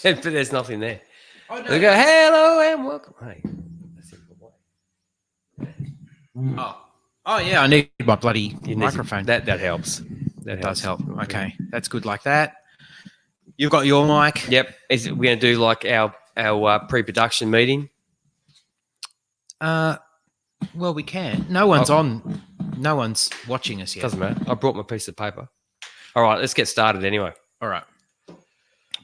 but there's nothing there. Oh, no. They go, hello and welcome. Hey, that's it. Oh, yeah, I need my bloody You need microphone. That helps. That does helps. help. Okay, that's good like that. You've got your mic. Yep. We're going to do like our pre-production meeting? Well, we can. No one's on. No one's watching us yet. Doesn't matter. I brought my piece of paper. All right, let's get started anyway. All right.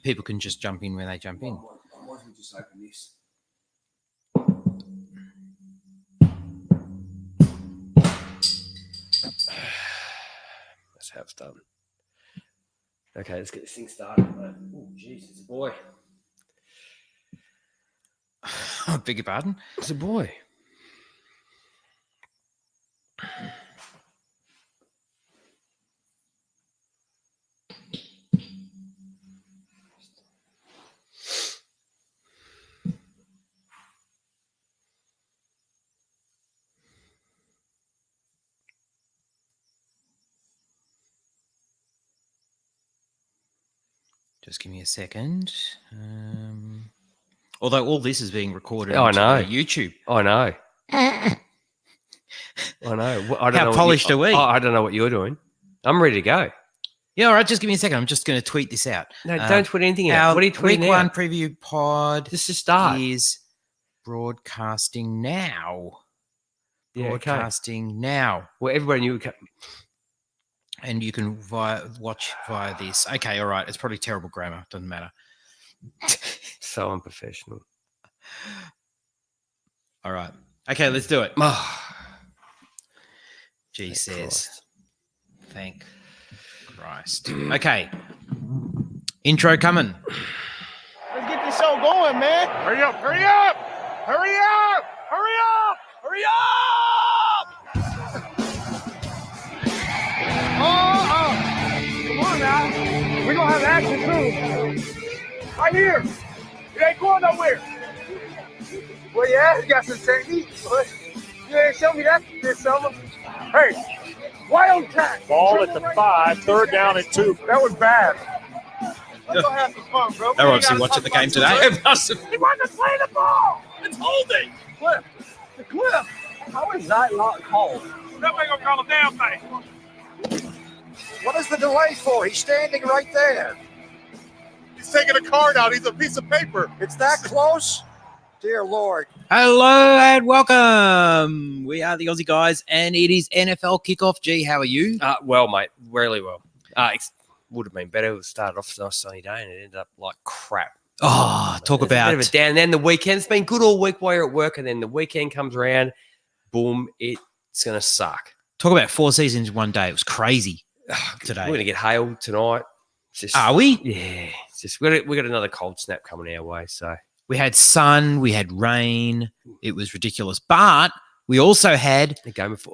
People can just jump in when they jump in. Why don't we just open this? That's how it's done. Okay, let's get this thing started. Oh, jeez, it's a boy. I beg your pardon? It's a boy. Just give me a second. Although all this is being recorded I on know. YouTube. I know. I know. I don't How know polished are we? I don't know what you're doing. I'm ready to go. Yeah, all right. Just give me a second. I'm just going to tweet this out. No, don't tweet anything out. What are you tweeting Week out? 1 preview pod Just to start. is broadcasting now. Yeah, Broadcasting now. Well, everybody knew. And you can watch via this. Okay, all right. It's probably terrible grammar. Doesn't matter. So unprofessional. All right. Okay, let's do it. G Thank says. Christ. Thank Christ. Okay. Intro coming. Let's get this show going, man. Hurry up, hurry up, hurry up, hurry up, hurry up. Come on now. We're going to have action soon. Right here. It ain't going nowhere. Well, yeah, you got some technique. But you ain't show me that this summer. Hey, Wildcat. Ball at the 5, third down and 2. That was bad. Let's go have some fun, bro. They're obviously watching the game today. He wasn't playing the ball. It's holding. Cliff. The cliff. How is that not called? That ain't gonna call a damn thing. What is the delay for? He's standing right there. He's taking a card out. He's a piece of paper. It's that close? Dear Lord. Hello and welcome. We are the Aussie guys, and it is NFL kickoff. G, how are you? Well, mate, really well. It would have been better. It started off as a nice sunny day, and it ended up like crap. Oh, talk It's about a bit of a down. And then the weekend. It's been good all week while you're at work, and then the weekend comes around. Boom! It's gonna suck. talk about 4 seasons in one day. It was crazy today. We're gonna get hailed tonight. It's just, Are we? Yeah. It's just we got another cold snap coming our way. So We had sun, we had rain. It was ridiculous. But we also had the game of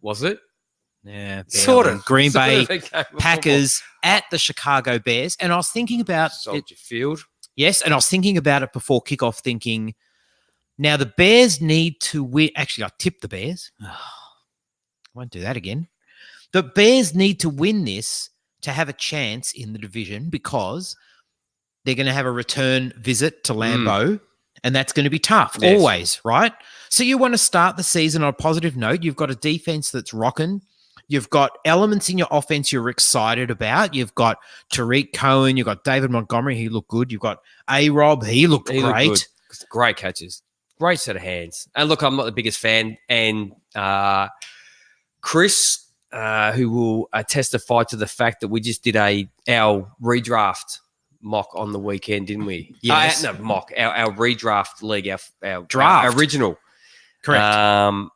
was it? sort of Green Sort Bay of a game of Packers at the Chicago Bears. And I was thinking about Soldier Field. Yes, and I was thinking about it before kickoff, thinking, now the Bears need to win. Actually, I tipped the Bears. I won't do that again. The Bears need to win this to have a chance in the division because they're going to have a return visit to Lambeau, and that's going to be tough, always, right? So you want to start the season on a positive note. You've got a defense that's rocking. You've got elements in your offense you're excited about. You've got Tariq Cohen. You've got David Montgomery. He looked good. You've got A-Rob. He looked great. Great catches. Great set of hands. And look, I'm not the biggest fan. And Chris, who will testify to the fact that we just did our redraft mock on the weekend, didn't we? Yes. No, mock. Our redraft league, our Draft. our original. Correct.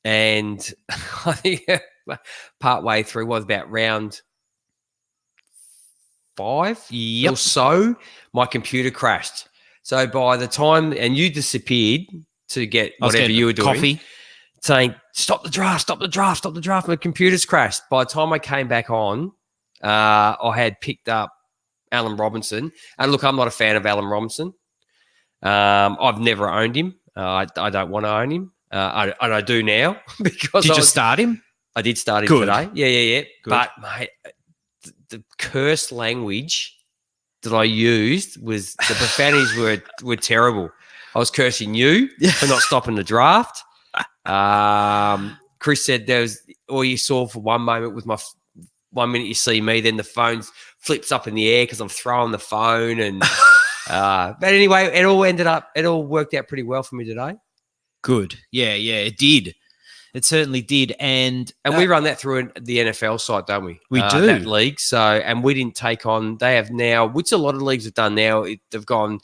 And I think partway through was about round 5 or so, my computer crashed. So by the time, and you disappeared to get whatever you were doing, coffee, saying, stop the draft, stop the draft, stop the draft. My computer's crashed. By the time I came back on, I had picked up Allen Robinson. And look, I'm not a fan of Allen Robinson. I've never owned him. I don't want to own him. And I do now because did you start him? I did start him today. Yeah. Good. But, mate, the cursed language that I used was the profanities were terrible. I was cursing you for not stopping the draft. Chris said there was all you saw for one moment with my 1 minute you see me, then the phone flips up in the air because I'm throwing the phone. And but anyway, it all worked out pretty well for me today. Good. Yeah, it did. It certainly did. And we run that through the NFL site, don't we? We do. That league. So, and we didn't take on, they have now, which a lot of leagues have done now, they've gone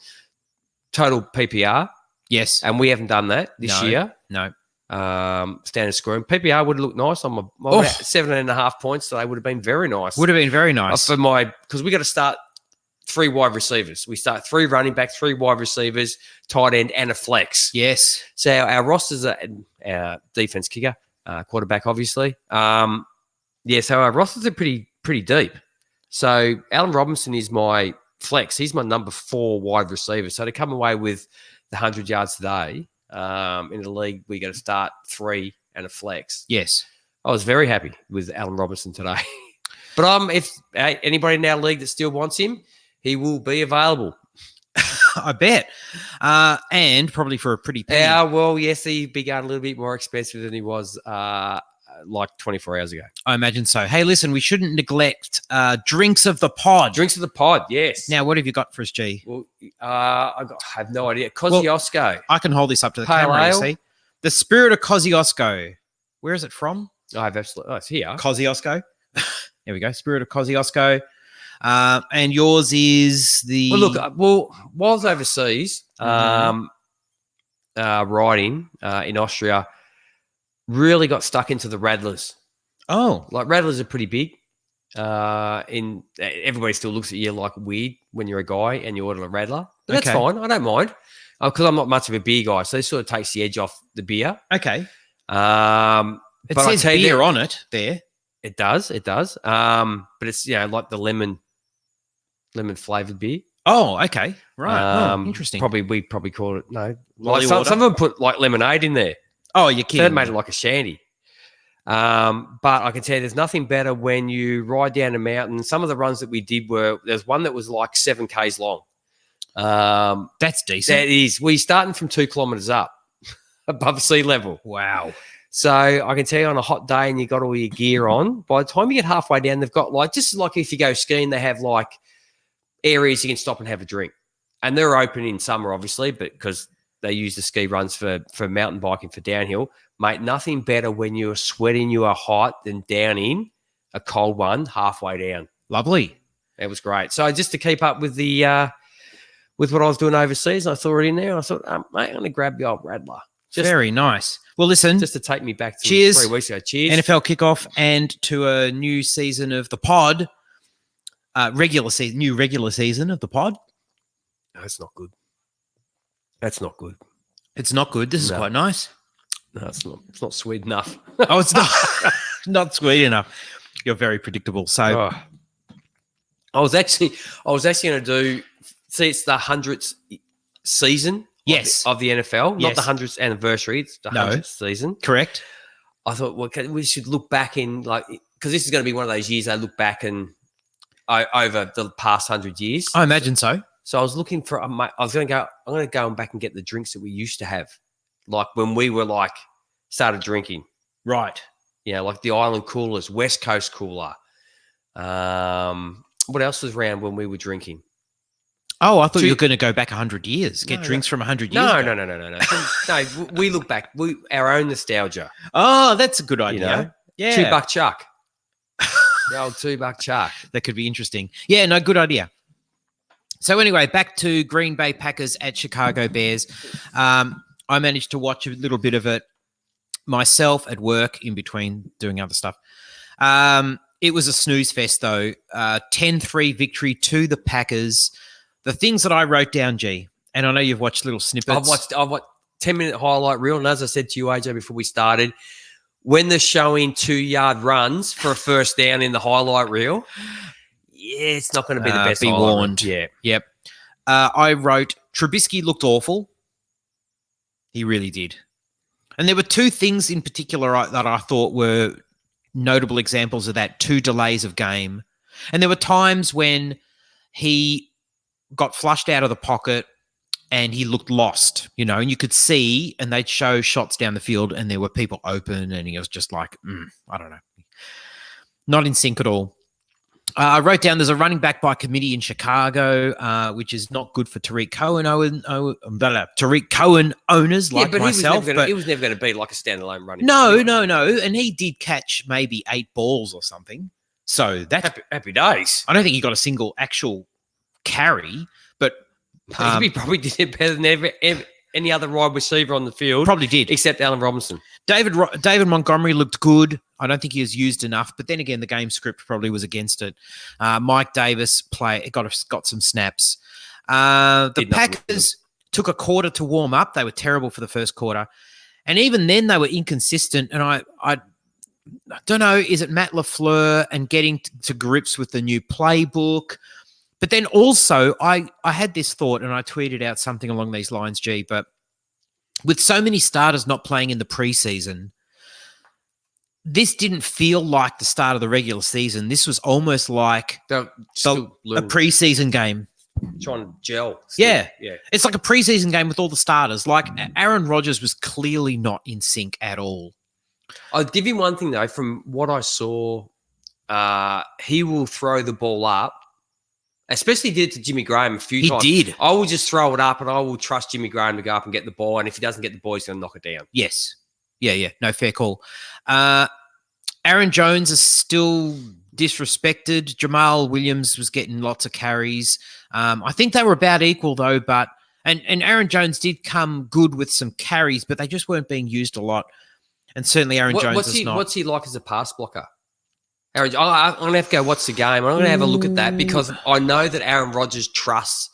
total PPR. Yes. And we haven't done that this year. No. Standard scoring. PPR would have looked nice on my 7.5 points today. Would have been very nice. Would have been very nice. Because we got to start 3 wide receivers. We start 3 running backs, 3 wide receivers, tight end, and a flex. Yes. So our rosters are our defense kicker, quarterback, obviously. So our rosters are pretty deep. So Allen Robinson is my flex. He's my number 4 wide receiver. So to come away with the 100 yards today in the league, we got to start 3 and a flex. Yes. I was very happy with Allen Robinson today. But if anybody in our league that still wants him, he will be available. I bet. And probably for a pretty penny. Yeah, well, yes, he'd be going a little bit more expensive than he was like 24 hours ago. I imagine so. Hey, listen, we shouldn't neglect Drinks of the Pod. Drinks of the Pod, yes. Now, what have you got for us, G? Well, I have no idea. Kosciuszko. I can hold this up to the Pale camera, you ale. see. The Spirit of Kosciuszko. Where is it from? I have absolutely. Oh, it's here. Kosciuszko. There we go. Spirit of Kosciuszko. And yours is the... Well, look, while I was overseas riding in Austria, really got stuck into the Radlers. Oh. Like, Radlers are pretty big. Everybody still looks at you like weird when you're a guy and you order a Radler. But that's fine. I don't mind because I'm not much of a beer guy. So it sort of takes the edge off the beer. Okay. It but says beer on it there. It does. But it's, like the lemon flavored beer. Oh, okay. Right. Interesting. We probably call it, no. Lolly Some water? of them put like lemonade in there. Oh, you're kidding. So that made it like a shandy. But I can tell you there's nothing better when you ride down a mountain. Some of the runs that we did there's one that was like 7 Ks long. That's decent. That is. We're starting from 2 kilometers up above sea level. Wow. So I can tell you on a hot day and you got all your gear on, by the time you get halfway down, they've got just like if you go skiing, they have like areas you can stop and have a drink. And they're open in summer, obviously, but because they use the ski runs for mountain biking, for downhill. Mate, nothing better when you're sweating, you are hot, than down in a cold one halfway down. Lovely. It was great. So just to keep up with the with what I was doing overseas, I threw it in there. I thought, mate, I'm going to grab the old Radler. Very nice. Well, listen. Just to take me back to cheers. 3 weeks ago. Cheers. NFL kickoff and to a new season of the pod. New regular season of the pod. No, it's not good. That's not good. It's not good. This is quite nice. No, it's not. It's not sweet enough. Oh, it's not not sweet enough. You're very predictable. So I was actually going to do. See, it's the 100th season. Yes. Of the NFL, not Yes. the 100th anniversary. It's the 100th season. Correct. I thought, well, we should look back in because this is going to be one of those years I look back and over the past 100 years. I imagine so. So I was looking for. I'm going to go back and get the drinks that we used to have, like when we were started drinking. Right. Yeah, like the Island Coolers, West Coast Cooler. What else was around when we were drinking? Oh, I thought you were going to go back 100 years, get drinks from 100 years ago. No. No, we look back. Our own nostalgia. Oh, that's a good idea. You know? Yeah. $2 Chuck. The old $2 Chuck. That could be interesting. Yeah, no, good idea. So anyway, back to Green Bay Packers at Chicago Bears. I managed to watch a little bit of it myself at work in between doing other stuff. It was a snooze fest, though. 10-3 victory to the Packers. The things that I wrote down, G, and I know you've watched little snippets. I've watched 10-minute highlight reel, and as I said to you, AJ, before we started, when they're showing 2-yard runs for a first down in the highlight reel, it's not going to be the best. Be warned. Yeah. Yep. I wrote, Trubisky looked awful. He really did. And there were 2 things in particular that I thought were notable examples of that, 2 delays of game. And there were times when he got flushed out of the pocket and he looked lost, and you could see, and they'd show shots down the field and there were people open and he was just like, I don't know. Not in sync at all. I wrote down there's a running back by committee in Chicago, which is not good for Tariq Cohen owners like myself. He was never going to be like a standalone running back. No. And he did catch maybe 8 balls or something. So that's happy days. I don't think he got a single actual carry, but he probably did it better than any other wide receiver on the field. Probably did. Except Allen Robinson. David Montgomery looked good. I don't think he was used enough, but then again, the game script probably was against it. Mike Davis got some snaps. The Packers took a quarter to warm up. They were terrible for the first quarter. And even then they were inconsistent. And I don't know, is it Matt LaFleur and getting to grips with the new playbook? But then also I had this thought and I tweeted out something along these lines, G, but with so many starters not playing in the preseason, this didn't feel like the start of the regular season. This was almost like a preseason game. Trying to gel. Yeah. It's like a preseason game with all the starters. Like Aaron Rodgers was clearly not in sync at all. I'll give you one thing, though. From what I saw, he will throw the ball up. Especially did it to Jimmy Graham a few times. He did. I will just throw it up and I will trust Jimmy Graham to go up and get the ball. And if he doesn't get the ball, he's going to knock it down. Yes. Yeah. No, fair call. Aaron Jones is still disrespected. Jamal Williams was getting lots of carries. I think they were about equal, though. But and Aaron Jones did come good with some carries, but they just weren't being used a lot. And certainly Aaron Jones is not. What's he like as a pass blocker? I'm going to have to go watch the game. I'm going to have a look at that because I know that Aaron Rodgers trusts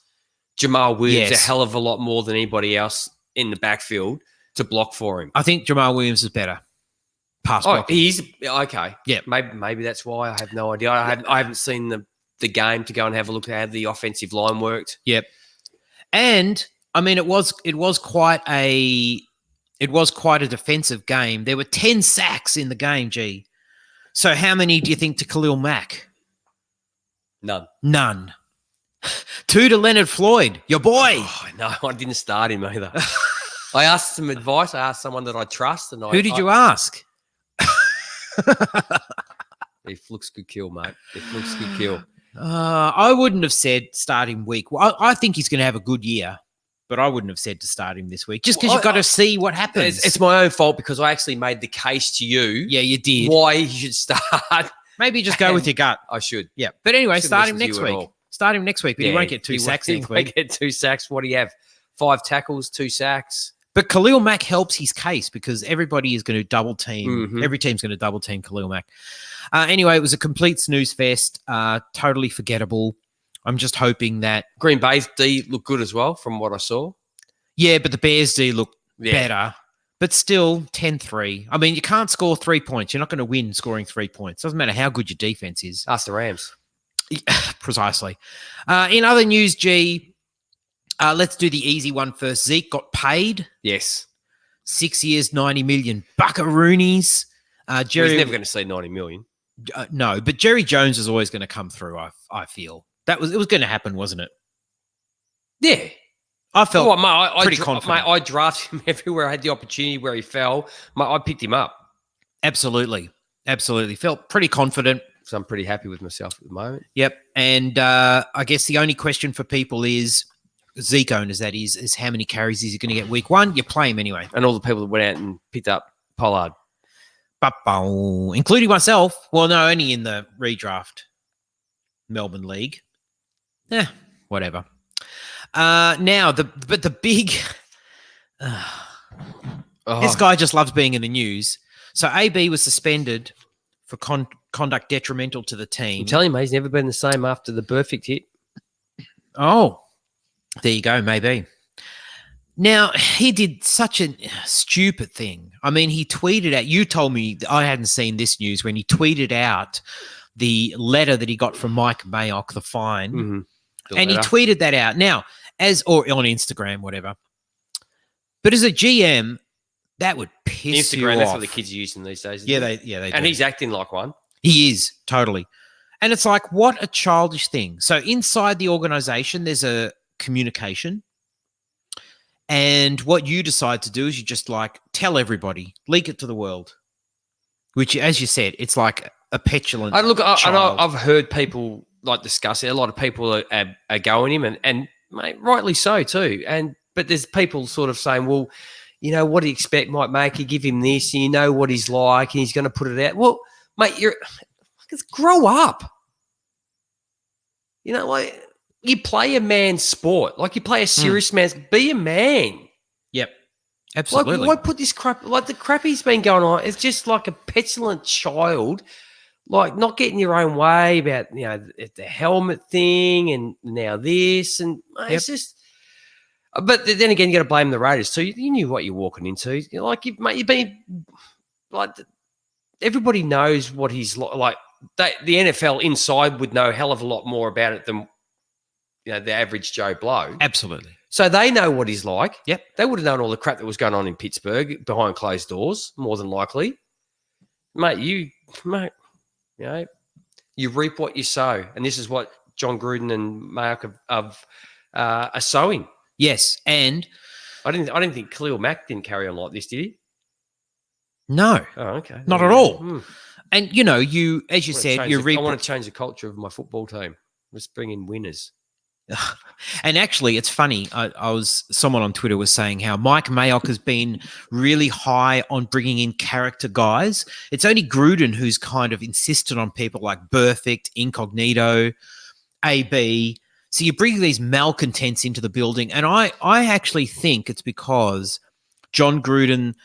Jamal Williams a hell of a lot more than anybody else in the backfield to block for him. I think Jamal Williams is better. Pass blocking. He's okay. Yeah. Maybe that's why. I have no idea. I haven't seen the game to go and have a look at how the offensive line worked. Yep. And I mean, it was quite a defensive game. There were 10 sacks in the game, G. So how many do you think to Khalil Mack? None. 2 to Leonard Floyd, your boy. Oh, no, I didn't start him either. I asked some advice. I asked someone that I trust. And who did you ask? If looks good kill, mate. If looks good kill. I wouldn't have said start him week. Well, I think he's going to have a good year, but I wouldn't have said to start him this week just because you've got to see what happens. It's my own fault because I actually made the case to you. Yeah, you did. Why you should start. Maybe just go with your gut. I should. Yeah. But anyway, start him next week. Start him next week, but he won't get 2 sacks next week. He won't get 2 sacks. What do you have? 5 tackles, 2 sacks. But Khalil Mack helps his case because everybody is going to double team. Mm-hmm. Every team's going to double team Khalil Mack. Anyway, it was a complete snooze fest. Totally forgettable. I'm just hoping that Green Bay's D looked good as well from what I saw. Yeah, but the Bears D looked better. But still, 10-3. I mean, you can't score 3 points. You're not going to win scoring 3 points. Doesn't matter how good your defense is. Ask the Rams. Precisely. In other news, G, let's do the easy one first. Zeke got paid. Yes. 6 years, 90 million buckaroonies. He's never going to see 90 million. No, but Jerry Jones is always going to come through, I feel. It was going to happen, wasn't it? Yeah. I felt pretty confident. Mate, I drafted him everywhere I had the opportunity where he fell. I picked him up. Absolutely. Felt pretty confident. So I'm pretty happy with myself at the moment. Yep. And I guess the only question for people is, Zeke owners, that is how many carries is he going to get week 1? You play him anyway. And all the people that went out and picked up Pollard. Including myself. Well, no, only in the redraft Melbourne League. Whatever. Now, the big... This guy just loves being in the news. So AB was suspended for conduct detrimental to the team. I'm telling you, mate, he's never been the same after the perfect hit. Oh, there you go, maybe. Now, he did such a stupid thing. I mean, he tweeted out, you told me, I hadn't seen this news, when he tweeted out the letter that he got from Mike Mayock, the fine, and he tweeted that out. Now, or on Instagram, whatever. But as a GM, that would piss you off. That's what the kids are using these days. Yeah, they do. And he's acting like one. He is, totally. And it's like, what a childish thing. So inside the organization, there's a communication. And what you decide to do is you just like tell everybody, leak it to the world, which, as you said, it's like a petulant child. I've heard people like discuss it. A lot of people are going him, and mate, rightly so too. But there's people sort of saying, well, you know, what do you expect might make you give him this, and you know what he's like, and he's going to put it out. Well, mate, grow up. You know, like you play a man's sport, like you play a serious man's. Be a man. Yep, absolutely. Like, why put this crap? Like the crap he's been going on, it's just like a petulant child, like not getting your own way about the helmet thing, and now this, and it's just. But then again, you got to blame the Raiders too. You knew what you're walking into. You've been like everybody knows what he's like. The NFL inside would know a hell of a lot more about it than the average Joe Blow. Absolutely. So they know what he's like. Yep. They would have known all the crap that was going on in Pittsburgh behind closed doors, more than likely. Mate, you reap what you sow, and this is what John Gruden and Mayock are sowing. Yes, and I didn't think Khalil Mack didn't carry on like this, did he? No. Oh, okay. Not at all. And you, as you said, I want to change the culture of my football team. Let's bring in winners. And actually, it's funny. Someone on Twitter was saying how Mike Mayock has been really high on bringing in character guys. It's only Gruden who's kind of insisted on people like Perfect, Incognito, AB. So you bring these malcontents into the building. And I actually think it's because John Gruden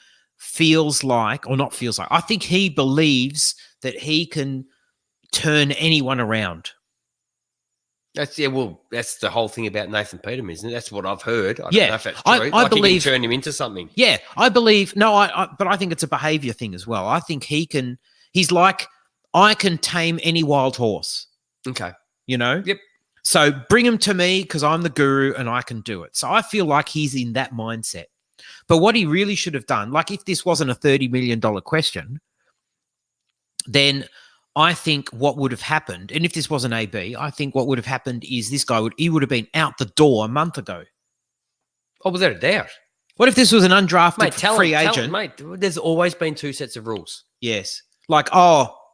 I think he believes that he can turn anyone around. That's the whole thing about Nathan Peterman, isn't it? That's what I've heard. I don't know if that's true. I believe he can turn him into something. Yeah, I believe. No, but I think it's a behavior thing as well. I think he's like, I can tame any wild horse. Okay. Yep. So bring him to me because I'm the guru and I can do it. So I feel like he's in that mindset. But what he really should have done, like if this wasn't a $30 million question, then I think what would have happened, and if this wasn't AB, I think what would have happened is this guy would have been out the door a month ago. Oh, without a doubt. What if this was an undrafted free agent? Mate, there's always been two sets of rules. Yes. Like,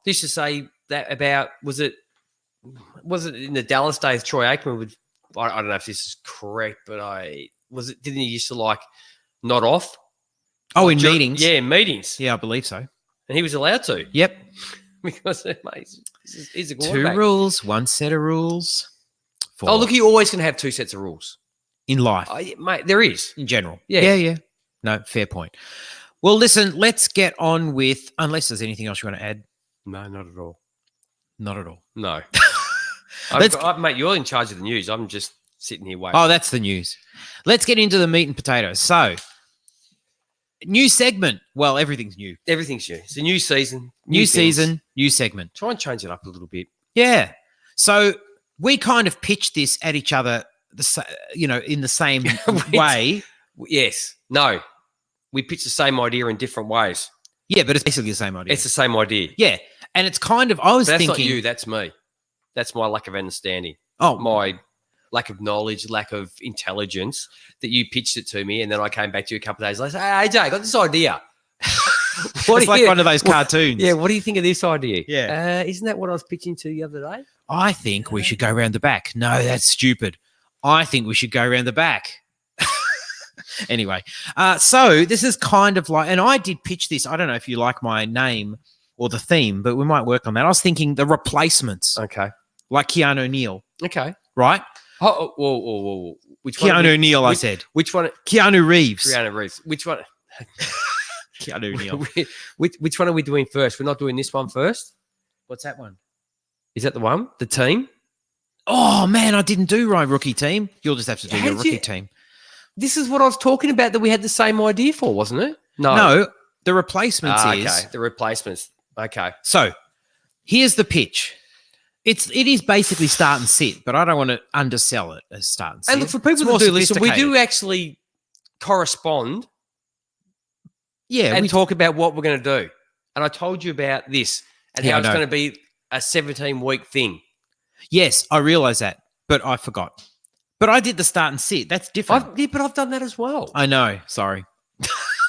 Used to say that about, was it in the Dallas days, Troy Aikman I don't know if this is correct, but didn't he used to like nod off? Oh, in meetings? Yeah, in meetings. Yeah, I believe so. And he was allowed to. Yep. Because, mate, he's a quarterback. 2 rules, 1 set of rules. 4. Oh, look, you always can have 2 sets of rules. In life. Mate, there is. In general. Yeah. No, fair point. Well, listen, let's get on with, unless there's anything else you want to add. No, not at all. Not at all. No. Mate, you're in charge of the news. I'm just sitting here waiting. Oh, that's the news. Let's get into the meat and potatoes. So, new segment. Well, everything's new. Everything's new. It's a new season. New season, new segment. Try and change it up a little bit. Yeah. So, we kind of pitched this at each other, in the same way. Yes. No. We pitched the same idea in different ways. Yeah, but it's basically the same idea. It's the same idea. Yeah. And it's kind of, I was thinking. That's not you, that's me. That's my lack of understanding. Oh. My lack of knowledge, lack of intelligence that you pitched it to me. And then I came back to you a couple of days later. Hey, AJ, I got this idea. It's like one of those cartoons. Yeah. What do you think of this idea? Yeah. Isn't that what I was pitching to the other day? I think we should go around the back. No, that's stupid. I think we should go around the back. Anyway, so this is kind of like, and I did pitch this. I don't know if you like my name or the theme, but we might work on that. I was thinking the replacements. Okay. Like Keanu O'Neill. Okay. Right? Whoa. Which Keanu O'Neill, I said. Which one? Keanu Reeves. Which one? Keanu O'Neill. Which one are we doing first? We're not doing this one first? What's that one? Is that the one? The team? Oh, man, I didn't do my rookie team. You'll just have to do your rookie team. This is what I was talking about that we had the same idea for, wasn't it? No, the replacements is. Okay, the replacements. Okay. So here's the pitch. It is basically start and sit, but I don't want to undersell it as start and sit. And look, for people that do listen, we do actually correspond. Yeah. And talk about what we're going to do. And I told you about this and how it's going to be a 17-week thing. Yes, I realise that, but I forgot. But I did the start and sit. That's different. But I've done that as well. I know. Sorry.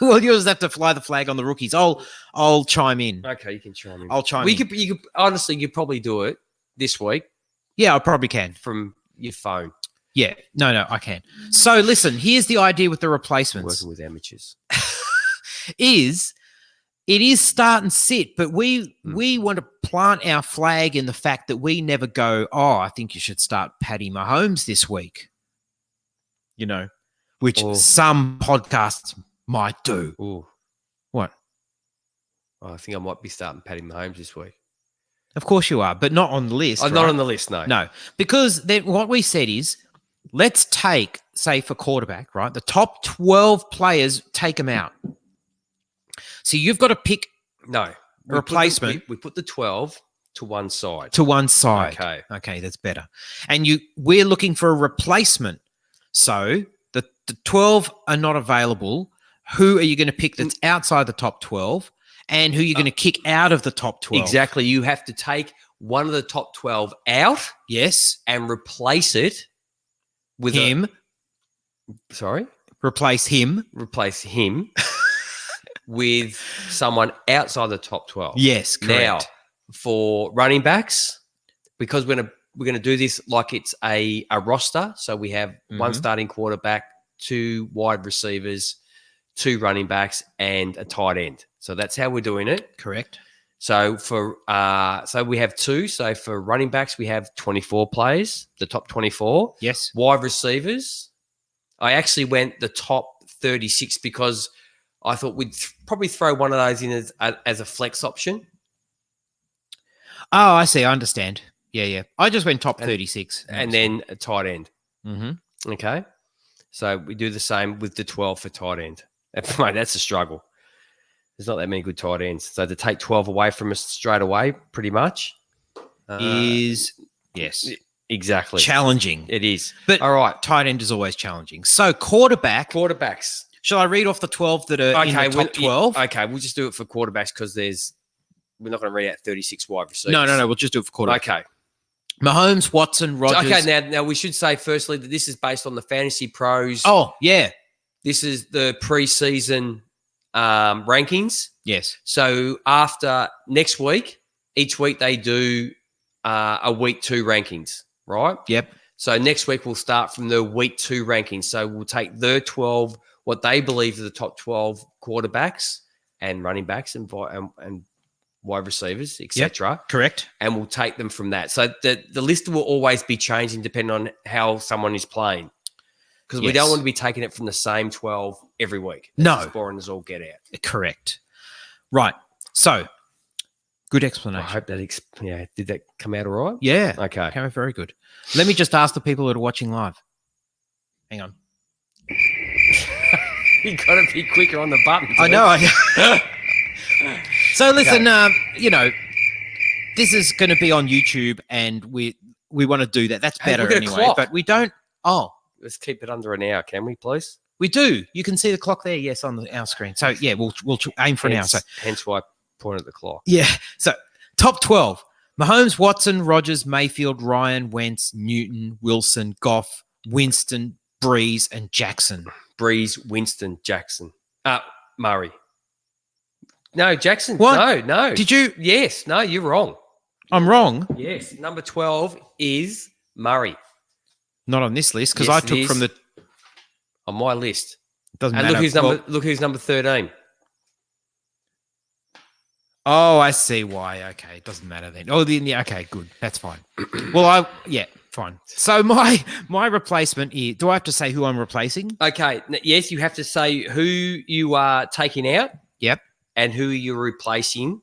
Well, you just have to fly the flag on the rookies. I'll chime in. Okay, you can chime in. I'll chime in. You could honestly, you probably do it this week Yeah, I probably can. from your phone. Yeah. No, I can. So listen, here's the idea with the replacements. Working with amateurs. It is start and sit, but we want to plant our flag in the fact that we never go, I think you should start Paddy Mahomes this week. You know, which some podcasts might do. Ooh. What? I think I might be starting Paddy Mahomes this week. Of course you are, but not on the list. Oh, not on the list, no. No, because then what we said is, let's take, say, for quarterback, right? The top 12 players, take them out. So you've got to pick No. replacement. We put the 12 to one side. To one side. Okay, that's better. And we're looking for a replacement. So the 12 are not available. Who are you going to pick that's outside the top 12? And who you're going to kick out of the top 12? Exactly. You have to take one of the top 12 out. Yes. And replace it with him. Sorry? Replace him. Replace him with someone outside the top 12. Yes, correct. Now, for running backs, because we're gonna do this like it's a roster. So we have one starting quarterback, 2 wide receivers, 2 running backs, and a tight end. So that's how we're doing it. Correct. So so we have 2. So for running backs, we have 24 players, the top 24. Yes. Wide receivers, I actually went the top 36 because I thought we'd probably throw one of those in as a flex option. Oh, I see. I understand. Yeah. I just went top 36. And then a tight end. Mm-hmm. Okay. So we do the same with the 12 for tight end. Mate, that's a struggle. There's not that many good tight ends. So to take 12 away from us straight away, pretty much. Is, yes. Exactly. Challenging. It is. But all right. Tight end is always challenging. So quarterbacks. Shall I read off the 12 that are in the top 12? Okay, we'll just do it for quarterbacks because we're not going to read out 36 wide receivers. No, we'll just do it for quarterbacks. Okay. Mahomes, Watson, Rodgers. Okay, now we should say firstly that this is based on the Fantasy Pros. Oh, yeah. This is the preseason rankings. Yes. So after next week, each week they do a week 2 rankings, right? Yep. So next week we'll start from the week 2 rankings. So we'll take the 12, what they believe are the top 12 quarterbacks and running backs and wide receivers, etc. Yep, correct. And we'll take them from that. So the list will always be changing depending on how someone is playing. Because we don't want to be taking it from the same 12 every week. That's as boring as all get out. Correct. Right. So, good explanation. I hope that did that come out all right? Yeah. Okay. Came out very good. Let me just ask the people that are watching live. Hang on. You got to be quicker on the button. I know. So listen, this is going to be on YouTube, and we want to do that. That's better anyway. But we don't. Oh, let's keep it under an hour, can we, please? We do. You can see the clock there. Yes, on our screen. So yeah, we'll aim for an hour. So hence why I pointed at the clock. Yeah. So top 12: Mahomes, Watson, Rodgers, Mayfield, Ryan, Wentz, Newton, Wilson, Goff, Winston, Breeze, and Jackson. Breeze, Winston, Jackson. Murray. No, Jackson. What? No. Did you? Yes. No, you're wrong. I'm wrong. Yes. Number 12 is Murray. Not on this list because I took from the on my list. Doesn't and matter. Look who's number 13. Oh, I see why. Okay, it doesn't matter then. Oh, okay, good. That's fine. Well, fine. So my replacement is. Do I have to say who I'm replacing? Okay. Yes, you have to say who you are taking out. Yep. And who you're replacing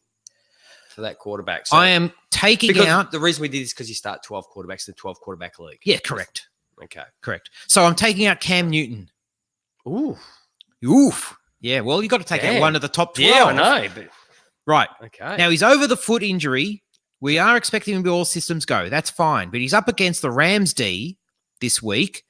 for that quarterback. So, I am taking out. The reason we did this is because you start 12 quarterbacks in the 12 quarterback league. Yeah, correct. Okay. Correct. So I'm taking out Cam Newton. Oof. Yeah, well, you got to take out one of the top 12. Yeah, I know. But... Right. Okay. Now, he's over the foot injury. We are expecting him to be all systems go. That's fine. But he's up against the Rams D this week.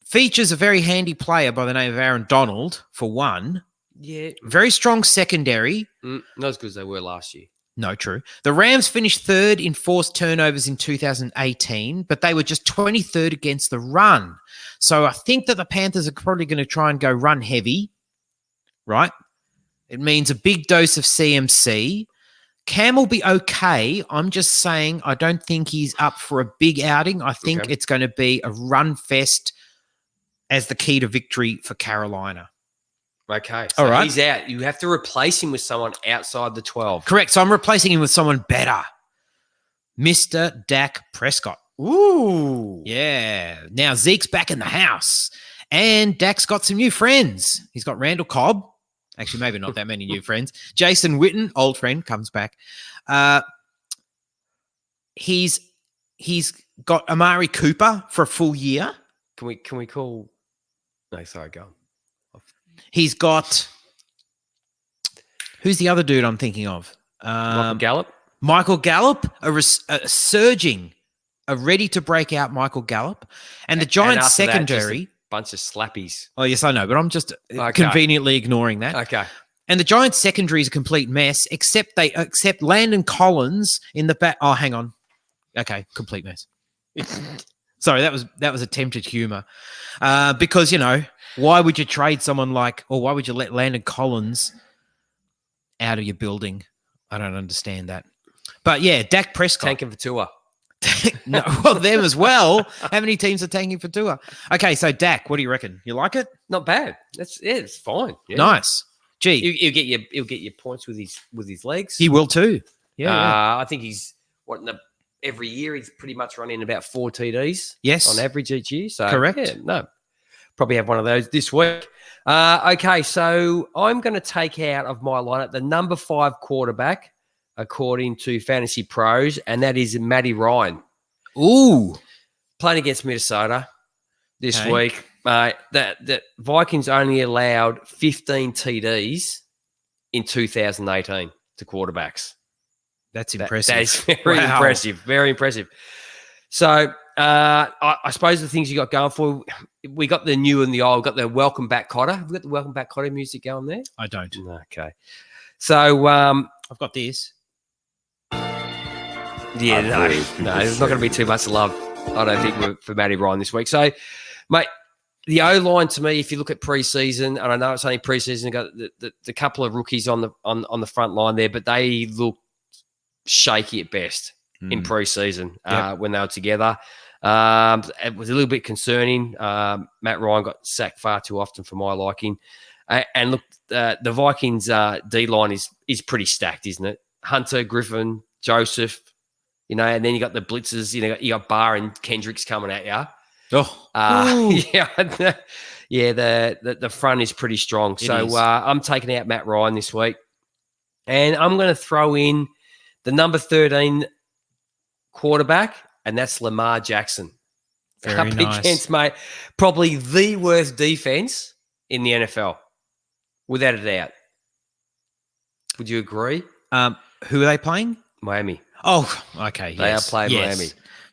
Features a very handy player by the name of Aaron Donald, for one. Yeah. Very strong secondary. Not as good as they were last year. No, true. The Rams finished third in forced turnovers in 2018, but they were just 23rd against the run. So I think that the Panthers are probably going to try and go run heavy, right? It means a big dose of CMC. Cam will be okay. I'm just saying I don't think he's up for a big outing. I think it's going to be a run fest as the key to victory for Carolina. Okay. So all right. He's out. You have to replace him with someone outside the 12. Correct. So I'm replacing him with someone better. Mr. Dak Prescott. Ooh. Yeah. Now Zeke's back in the house. And Dak's got some new friends. He's got Randall Cobb. Actually, maybe not that many new friends. Jason Witten, old friend, comes back. He's got Amari Cooper for a full year. Can we call? No, sorry, go on. He's got who's the other dude I'm thinking of? Michael Gallup. Michael Gallup, a surging, a ready to break out Michael Gallup, and the Giants secondary. Bunch of slappies. Oh yes, I know, but I'm just conveniently ignoring that. Okay. And the Giants secondary is a complete mess, except Landon Collins in the back. Oh, hang on. Okay, complete mess. Sorry, that was attempted humor. Because, why would you trade someone or why would you let Landon Collins out of your building? I don't understand that. But yeah, Dak Prescott. Tanking for Tua. No, well, them as well. How many teams are tanking for Tua? Okay, so Dak, what do you reckon? You like it? Not bad. It's fine. Yeah. Nice. Gee, he'll get your points with his legs. He will too. Yeah. I think he's every year he's pretty much running about 4 TDs. Yes, on average each year. So correct. Yeah, no, probably have one of those this week. Okay, so I'm going to take out of my lineup the number 5 quarterback according to Fantasy Pros, and that is Matty Ryan. Ooh, playing against Minnesota this week. The Vikings only allowed 15 TDs in 2018 to quarterbacks. That's impressive. That is very impressive. Very impressive. So I suppose the things you got going for, we got the new and the old. We've got the Welcome Back Cotter. Have we got the Welcome Back Cotter music going there? I don't. Okay. So I've got this. Yeah, no, there's not going to be too much love, I don't think, for Matty Ryan this week. So, mate, the O-line to me, if you look at preseason, and I know it's only preseason, got the couple of rookies on the front line there, but they look shaky at best in preseason when they were together. It was a little bit concerning. Matt Ryan got sacked far too often for my liking. And look, the Vikings D-line is pretty stacked, isn't it? Hunter, Griffin, Joseph, and then you got the blitzers, you got Barr and Kendricks coming at you. The front is pretty strong. I'm taking out Matt Ryan this week. And I'm going to throw in the number 13 quarterback, and that's Lamar Jackson. Very nice. Against, mate, probably the worst defense in the NFL, without a doubt. Would you agree? Who are they playing? Miami. Oh, okay. They are playing Miami.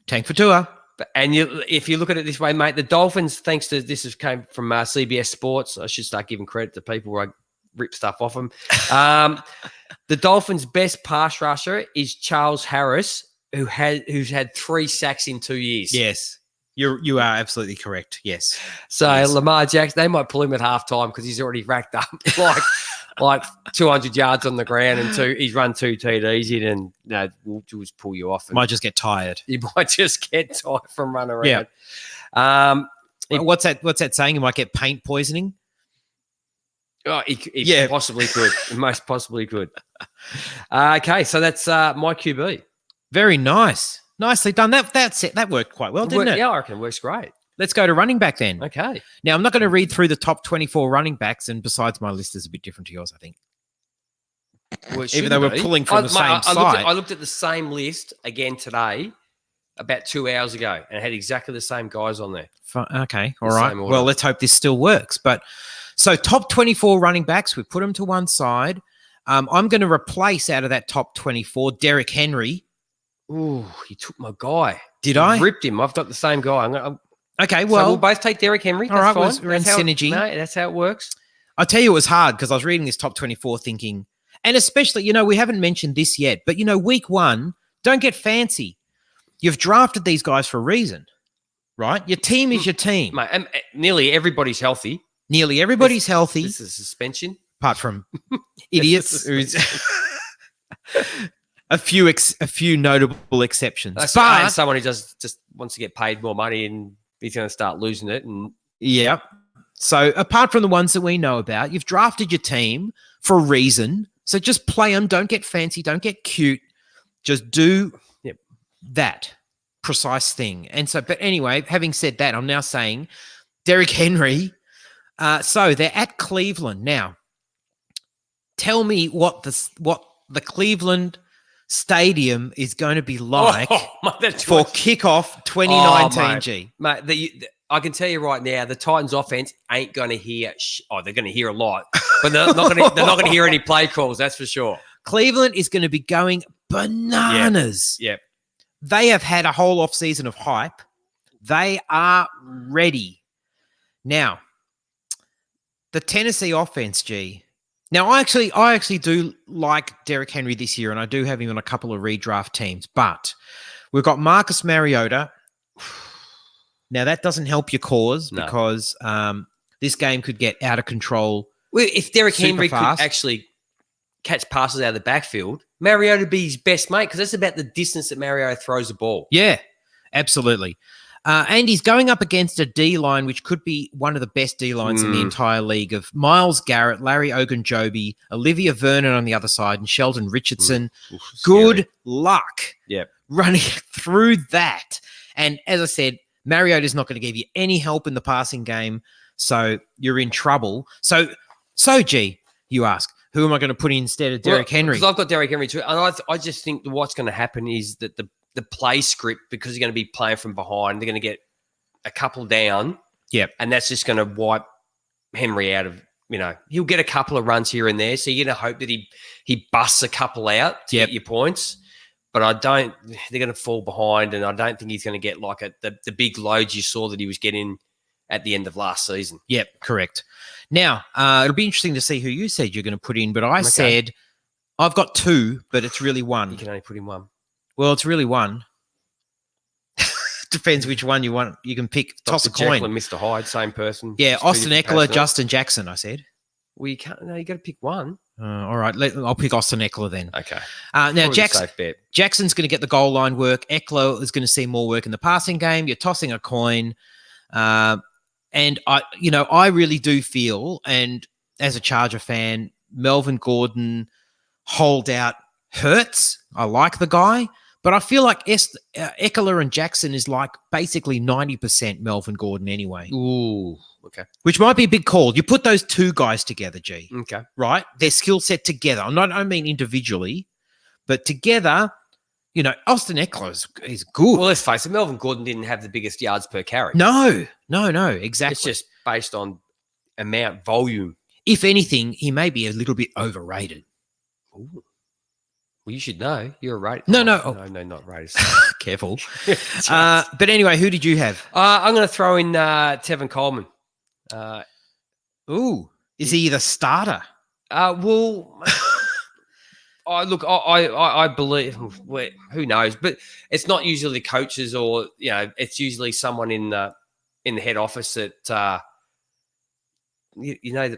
Tank for Tua. And if you look at it this way, mate, the Dolphins, thanks to this came from CBS Sports. I should start giving credit to people where I rip stuff off them. The Dolphins' best pass rusher is Charles Harris, who's had 3 sacks in 2 years. Yes, you are absolutely correct. Yes. So Lamar Jackson, they might pull him at halftime because he's already racked up like 200 yards on the ground and he's run 2 TDs in, and we'll just pull you off. Might just get tired. You might just get tired from running around. Yeah. What's that saying? You might get paint poisoning. Oh, it possibly could. It most possibly could. Okay, so that's my QB. Very nice. Nicely done. That worked quite well, didn't it? Yeah, I reckon it works great. Let's go to running back then. Okay. Now, I'm not going to read through the top 24 running backs, and besides, my list is a bit different to yours, I think. Well, even though we're pulling from the same site. I looked at the same list again today about 2 hours ago, and it had exactly the same guys on there. Okay, all right. Well, let's hope this still works. But so top 24 running backs, we put them to one side. I'm going to replace out of that top 24 Derrick Henry. Ooh, you took my guy. Did I? Ripped him. I've got the same guy. Okay, well. So we'll both take Derrick Henry. All that's right, we're in synergy. That's how it works. I'll tell you it was hard because I was reading this top 24 thinking, And especially, we haven't mentioned this yet, but, week one, don't get fancy. You've drafted these guys for a reason, right? Your team is your team. Mate, and nearly everybody's healthy. Nearly everybody's healthy, This is suspension. apart from idiots. who's a few notable exceptions. And someone who just wants to get paid more money and he's going to start losing it. And yeah. So apart from the ones that we know about, you've drafted your team for a reason. So just play them. Don't get fancy. Don't get cute. Just do that precise thing. And so, but anyway, having said that, I'm now saying Derrick Henry. So they're at Cleveland now. Tell me what the Cleveland Stadium is going to be like for kickoff 2019. G. Mate, I can tell you right now, the Titans' offense ain't going to hear. They're going to hear a lot, but they're not going to hear any play calls. That's for sure. Cleveland is going to be going bananas. Yep. They have had a whole off season of hype. They are ready. Now, the Tennessee offense, G. Now, I actually do like Derrick Henry this year, and I do have him on a couple of redraft teams. But we've got Marcus Mariota. Now, that doesn't help your cause because this game could get out of control. Well, if Derrick Henry fast. could actually catch passes out of the backfield, Mariota would be his best mate because that's about the distance that Mariota throws the ball. Yeah, absolutely. And he's going up against a D-line, which could be one of the best D-lines in the entire league, of Myles Garrett, Larry Ogunjobi, Olivia Vernon on the other side, and Sheldon Richardson. Good luck running through that. And as I said, Mariota's not going to give you any help in the passing game, so you're in trouble. So G, you ask, who am I going to put in instead of Derrick Henry? Because I've got Derrick Henry too. And I just think that what's going to happen is that the play script, because you're going to be playing from behind, they're going to get a couple down. Yep. And that's just going to wipe Henry out of, he'll get a couple of runs here and there. So you're going to hope that he busts a couple out to get your points. But they're going to fall behind, and I don't think he's going to get like the big loads you saw that he was getting at the end of last season. Yep, correct. Now, it'll be interesting to see who you said you're going to put in, but I said I've got two, but it's really one. You can only put in one. Well, it's really one. Depends which one you want. You can pick. Toss a coin. Jekyll and Mr. Hyde, same person. Yeah, Austin Eckler, Justin Jackson, I said. Well, you can't. No, you got to pick one. All right, I'll pick Austin Eckler then. Okay. Now, Jackson's going to get the goal line work. Eckler is going to see more work in the passing game. You're tossing a coin. And I really do feel, and as a Charger fan, Melvin Gordon holdout hurts. I like the guy, but I feel like Eckler and Jackson is like basically 90% Melvin Gordon anyway. Ooh, okay. Which might be a big call. You put those two guys together, G. Okay. Right? Their skill set together. I mean individually, but together, Austin Eckler is good. Well, let's face it, Melvin Gordon didn't have the biggest yards per carry. No, exactly. It's just based on volume. If anything, he may be a little bit overrated. Ooh. Well, you should know. You're a Raiders. No. No, not Raiders. Careful. But anyway, who did you have? I'm going to throw in Tevin Coleman. Is he the starter? Well, I believe. Who knows? But it's not usually the coaches, or it's usually someone in the head office that that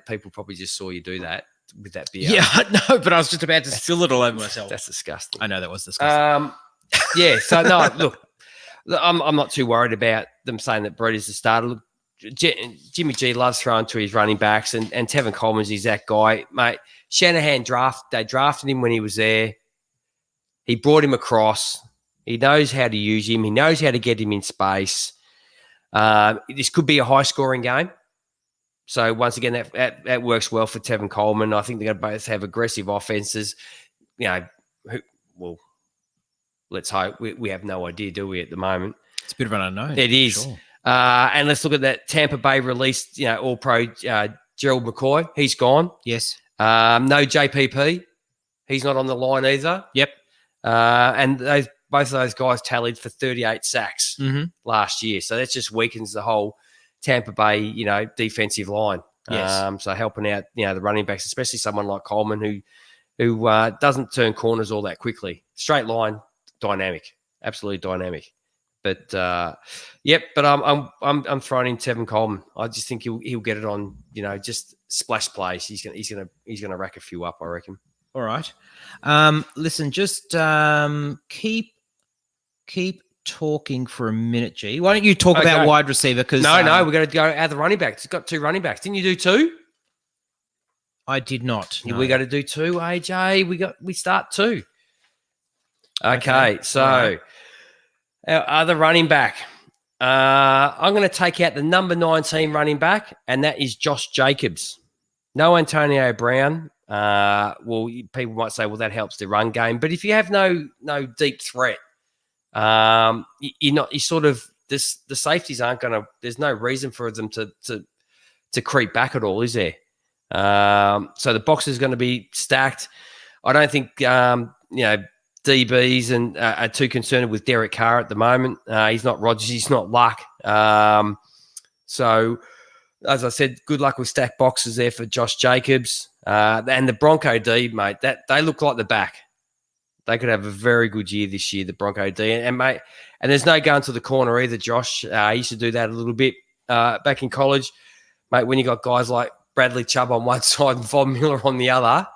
people probably just saw you do that with that beer. Yeah, no, but I was just about to spill it all over myself. That's disgusting. I know that was disgusting. Yeah. So no, look, I'm not too worried about them saying that Brett is the starter. Look, Jimmy G loves throwing to his running backs, and Tevin Coleman's is that guy, mate. Shanahan they drafted him when he was there. He brought him across. He knows how to use him. He knows how to get him in space. This could be a high-scoring game. So once again, that works well for Tevin Coleman. I think they're going to both have aggressive offenses. Let's hope. We have no idea, do we, at the moment? It's a bit of an unknown. It is. Sure. And let's look at that Tampa Bay released, All-Pro Gerald McCoy. He's gone. Yes. No JPP. He's not on the line either. Yep. And both of those guys tallied for 38 sacks last year. So that just weakens the whole Tampa Bay, defensive line. Yes. So helping out, the running backs, especially someone like Coleman, who who doesn't turn corners all that quickly. Straight line, dynamic, absolutely dynamic. But but I'm throwing in Tevin Coleman. I just think he'll get it on, just splash plays. He's gonna rack a few up, I reckon. All right. Listen, just keep talking for a minute, G. Why don't you talk about wide receiver? Because no, we're going to go add the running backs. It's got 2 running backs. Didn't you do 2? I did not. No. We got to do 2, AJ. We start 2. Okay, so right. Our other running back. I'm going to take out the number 19 running back, and that is Josh Jacobs. No Antonio Brown. People might say, well, that helps the run game. But if you have no deep threat, the safeties aren't going to. There's no reason for them to creep back at all, is there? So the box is going to be stacked. I don't think DBs and are too concerned with Derek Carr at the moment. He's not Rodgers. He's not Luck. So as I said, good luck with stacked boxes there for Josh Jacobs and the Bronco D, mate. That they look like the back. They could have a very good year this year, the Bronco D. And there's no going to the corner either, Josh. He used to do that a little bit back in college. Mate, when you got guys like Bradley Chubb on one side and Von Miller on the other,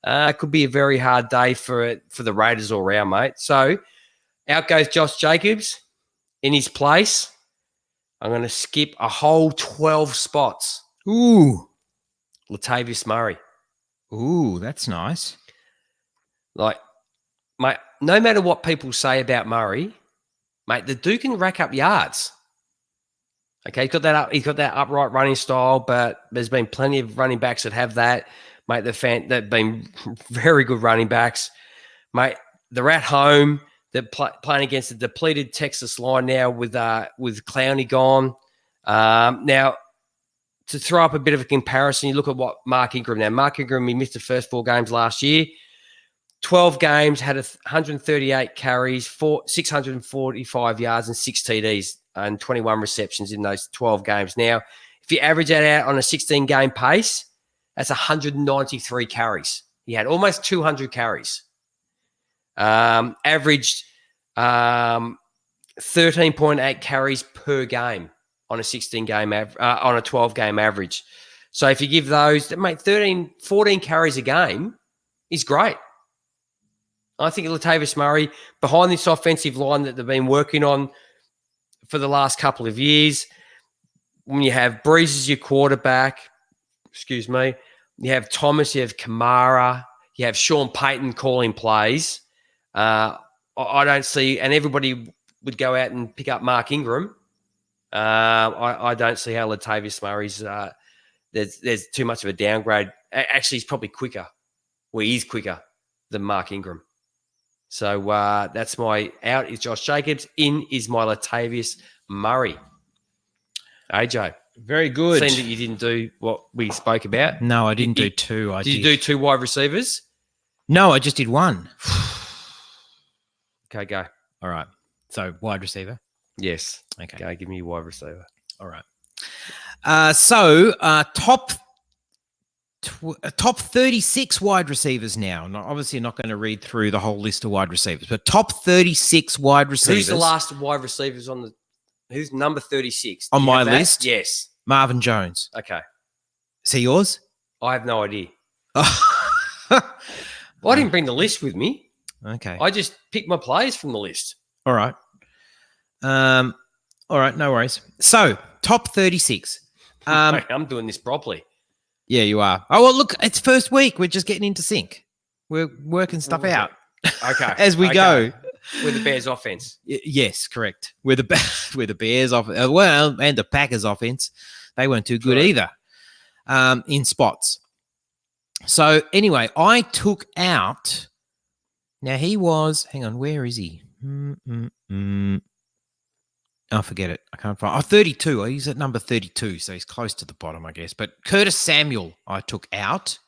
it could be a very hard day for the Raiders all round, mate. So out goes Josh Jacobs. In his place, I'm going to skip a whole 12 spots. Ooh. Latavius Murray. Ooh, that's nice. Like, mate, no matter what people say about Murray, mate, the dude can rack up yards. Okay, he's got that upright running style, but there's been plenty of running backs that have that. Mate, they've been very good running backs. Mate, they're at home. They're playing against a depleted Texas line now with Clowney gone. Now, to throw up a bit of a comparison, you look at what Mark Ingram. Now, Mark Ingram, he missed the first 4 games last year. 12 games, had 138 carries, 645 yards and 6 TDs and 21 receptions in those 12 games. Now, if you average that out on a 16-game pace, that's 193 carries. He had almost 200 carries. Averaged 13.8 carries per game on a 12-game average. So if you give those, mate, 14 carries a game is great. I think Latavius Murray, behind this offensive line that they've been working on for the last couple of years, when you have Breeze as your quarterback, you have Thomas, you have Kamara, you have Sean Payton calling plays. I don't see, and everybody would go out and pick up Mark Ingram. I don't see how Latavius Murray's there's too much of a downgrade. Actually, he's probably quicker. Well, he's quicker than Mark Ingram. So that's my out is Josh Jacobs. In is my Latavius Murray. AJ. Very good. Seemed that you didn't do what we spoke about. No, I didn't do 2. Did you do 2 wide receivers? No, I just did 1. Okay, go. All right. So wide receiver. Yes. Okay. Go, give me your wide receiver. All right. Top 36 wide receivers now. And obviously, you're not going to read through the whole list of wide receivers, but top 36 wide receivers. Who's the last wide receivers on the? Who's number 36? On my list? Yes. Marvin Jones. Okay. Is he yours? I have no idea. I didn't bring the list with me. Okay. I just picked my players from the list. All right. All right. No worries. So, top 36. I'm doing this properly. Yeah, you are. Oh, well, look, it's first week. We're just getting into sync. We're working stuff out. Okay. As we go. With the Bears offense. Yes, correct. With the Bears offense. And the Packers offense. They weren't too good either in spots. So, anyway, I took out. Now, he was. Hang on, where is he? Oh, forget it. I can't find. 32. He's at number 32, so he's close to the bottom, I guess. But Curtis Samuel, I took out.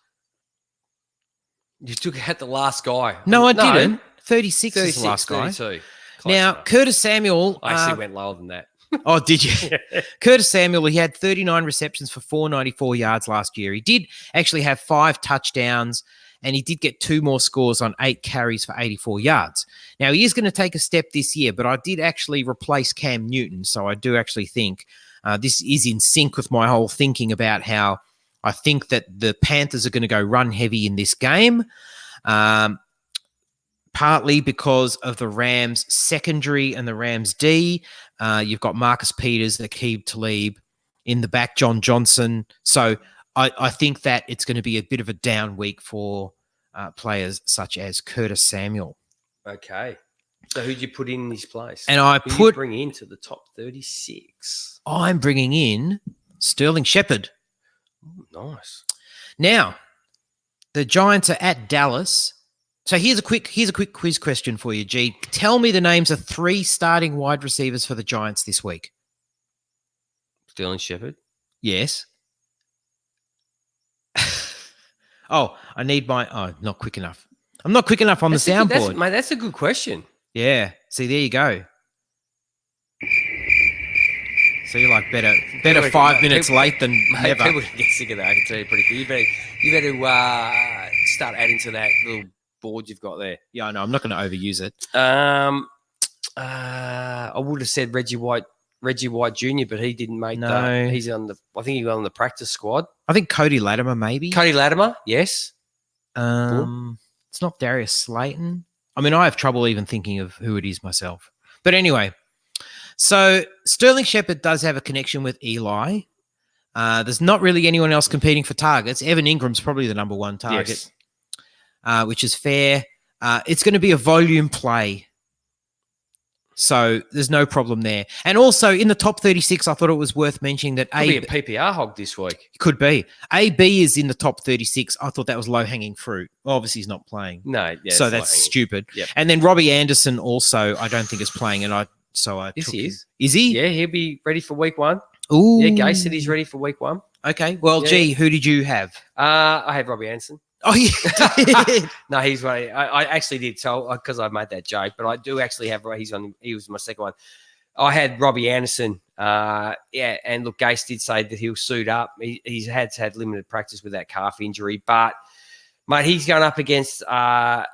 You took out the last guy. No, I didn't. 36 is the last 32. guy. Now, enough. Curtis Samuel. I actually went lower than that. Oh, did you? Curtis Samuel, he had 39 receptions for 494 yards last year. He did actually have 5 touchdowns and he did get 2 more scores on 8 carries for 84 yards. Now, he is going to take a step this year, but I did actually replace Cam Newton, so I do actually think this is in sync with my whole thinking about how I think that the Panthers are going to go run heavy in this game, partly because of the Rams secondary and the Rams D. You've got Marcus Peters, Aqib Talib in the back, John Johnson. So I think that it's going to be a bit of a down week for players such as Curtis Samuel. Okay. So who'd you put in his place? And I Who you bring into the top 36? I'm bringing in Sterling Shepard. Ooh, nice. Now, the Giants are at Dallas. So here's a quick quiz question for you, G. Tell me the names of 3 starting wide receivers for the Giants this week. Sterling Shepard. Yes. Oh, I need my... Oh, not quick enough. I'm not quick enough on the soundboard. Mate, that's a good question. Yeah. See, there you go. So you're like better 5 minutes late than never. People can get sick of that. I can tell you pretty quick. You better start adding to that little board you've got there. Yeah, I know. I'm not going to overuse it. I would have said Reggie White Jr., but he didn't make No. he's on the. I think he was on the practice squad. I think Cody Latimer, maybe. Cody Latimer, yes. It's not Darius Slayton. I mean, I have trouble even thinking of who it is myself. But anyway, so Sterling Shepard does have a connection with Eli. There's not really anyone else competing for targets. Evan Ingram's probably the number 1 target, which is fair. It's going to be a volume play. So there's no problem there. And also in the top 36, I thought it was worth mentioning that Could be a PPR hog this week. Could be. AB is in the top 36. I thought that was low-hanging fruit. Well, obviously, he's not playing. No, yeah, so that's stupid. Yep. And then Robbie Anderson also, I don't think is playing. And I Yes, he is. Is he? Yeah, he'll be ready for week 1. Ooh. Yeah, Gay said he's ready for week 1. Okay. Well, Yeah. who did you have? I had Robbie Anderson. Oh, yeah. No, he's right. I actually did tell because I made that joke, but I do actually have. He was my second one. I had Robbie Anderson. And look, Gase did say that he'll suit up. He's had limited practice with that calf injury, but mate, he's going up against Tredvor.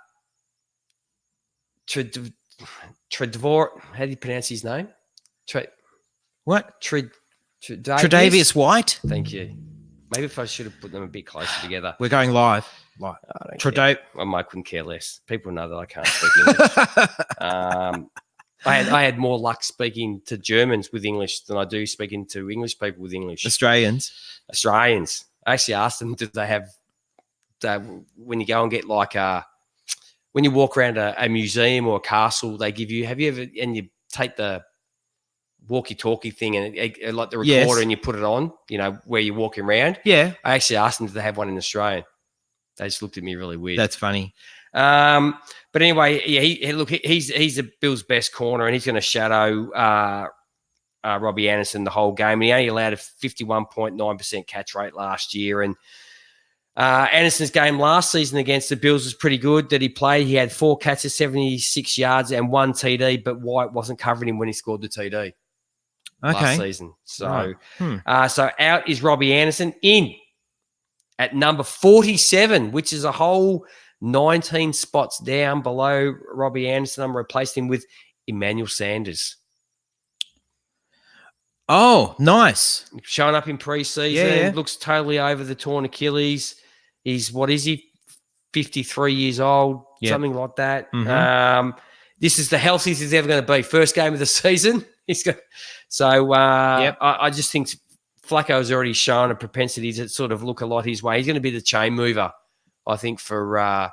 How do you pronounce his name? What? Tredavious White? Thank you. Maybe if I should have put them a bit closer together. We're going live. I don't care. Well, Mike couldn't care less. People know that I can't speak English. I had more luck speaking to Germans with English than I do speaking to English people with English. Australians. I actually asked them, do they have, when you go and get when you walk around a museum or a castle, they give you, have you ever, and you take the walkie-talkie thing and like the recorder Yes. and you put it on, where you're walking around. Yeah. I actually asked them, do they have one in Australia? They just looked at me really weird. That's funny. But anyway, yeah, he's the Bills' best corner, and he's going to shadow Robbie Anderson the whole game. And he only allowed a 51.9% catch rate last year. And Anderson's game last season against the Bills was pretty good that he played. He had 4 catches, 76 yards, and 1 TD, but White wasn't covering him when he scored the TD last season. So, so out is Robbie Anderson. In at number 47, which is a whole 19 spots down below Robbie Anderson. I'm replacing him with Emmanuel Sanders. Oh, nice. Showing up in preseason. Yeah. Looks totally over the torn Achilles. He's, what is he, 53 years old, something like that. Mhm. This is the healthiest he's ever going to be. First game of the season. I just think Flacco's already shown a propensity to sort of look a lot his way. He's going to be the chain mover, I think, for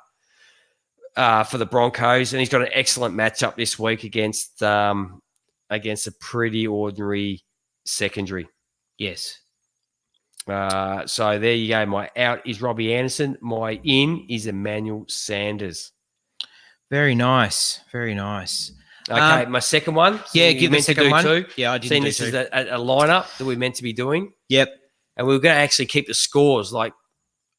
the Broncos, and he's got an excellent matchup this week against a pretty ordinary secondary. Yes. So there you go. My out is Robbie Anderson. My in is Emmanuel Sanders. Very nice. Very nice. Okay, my second one. Yeah, give the meant to second do one. Too. Yeah, I didn't Seeing do this two. is a lineup that we're meant to be doing, Yep. and we were going to actually keep the scores. Like,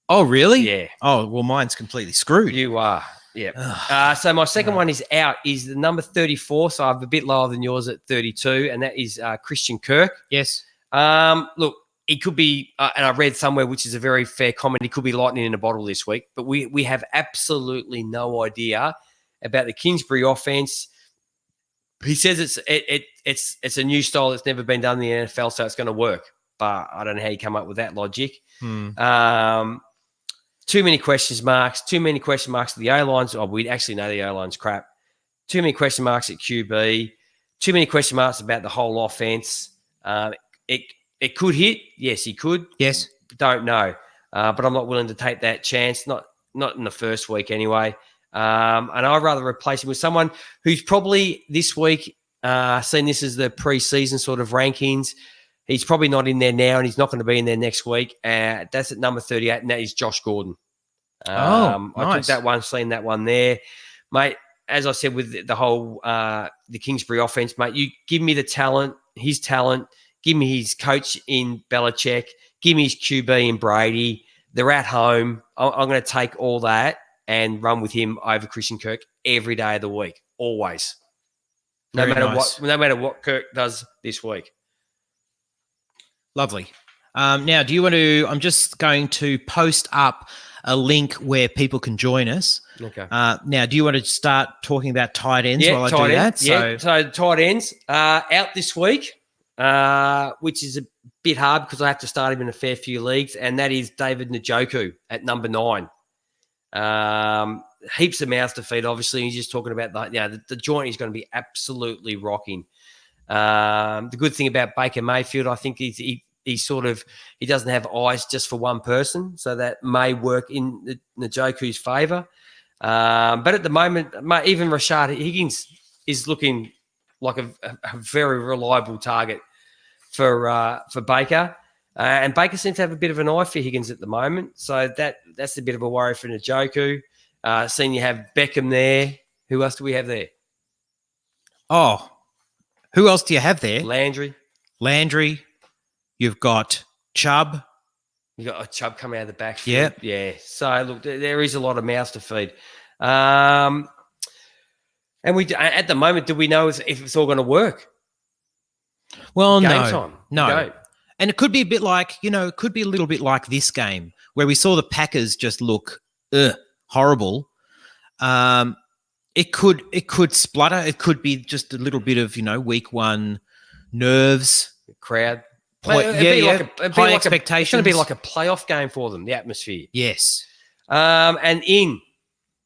Oh, really? yeah, Oh, well, mine's completely screwed. you are. Yeah. So my second one is out. Is the number 34. So I'm a bit lower than yours at 32, and that is Christian Kirk. Yes. Look, he could be, and I read somewhere, which is a very fair comment, he could be lightning in a bottle this week. But we have absolutely no idea about the Kingsbury offense. He says it's a new style that's never been done in the NFL, so it's going to work. But I don't know how you come up with that logic. Too many question marks. Too many question marks at the O-lines. Oh, we actually know the O-line's crap. Too many question marks at QB. Too many question marks about the whole offense. It could hit. Yes, he could. Yes. Don't know. But I'm not willing to take that chance. Not in the first week anyway. And I'd rather replace him with someone who's probably this week seen this as the preseason sort of rankings. He's probably not in there now, and he's not going to be in there next week. That's at number 38, and that is Josh Gordon. Nice. I took that one, seen that one there. Mate, as I said with the whole the Kingsbury offense, mate, you give me the talent, his talent, give me his coach in Belichick, give me his QB in Brady. They're at home. I'm going to take all that and run with him over Christian Kirk every day of the week, always. No matter what Kirk does this week. Lovely. Now, do you want to? I'm just going to post up a link where people can join us. Okay. Now, do you want to start talking about tight ends while I do ends. that? So tight ends out this week, which is a bit hard because I have to start him in a fair few leagues, and that is David Njoku at number 9. Heaps of mouths to feed, obviously. He's just talking about the joint is going to be absolutely rocking. The good thing about Baker Mayfield, I think he doesn't have eyes just for one person, so that may work in Njoku's favour. But at the moment, even Rashad Higgins is looking like a very reliable target for Baker. And Baker seems to have a bit of an eye for Higgins at the moment, so that's a bit of a worry for Njoku. Seeing you have Beckham there. Who else do we have there? Oh, who else do you have there? Landry. You've got Chubb. You got a Chubb coming out of the backfield. Yeah. So look, there is a lot of mouths to feed. And we at the moment, do we know if it's all going to work? Well, Game no, time. no. And it could be a bit like, it could be a little bit like this game where we saw the Packers just look horrible. It could splutter. It could be just a little bit of, week one nerves. Crowd. High expectations. It's going to be like a playoff game for them, the atmosphere. Yes. And in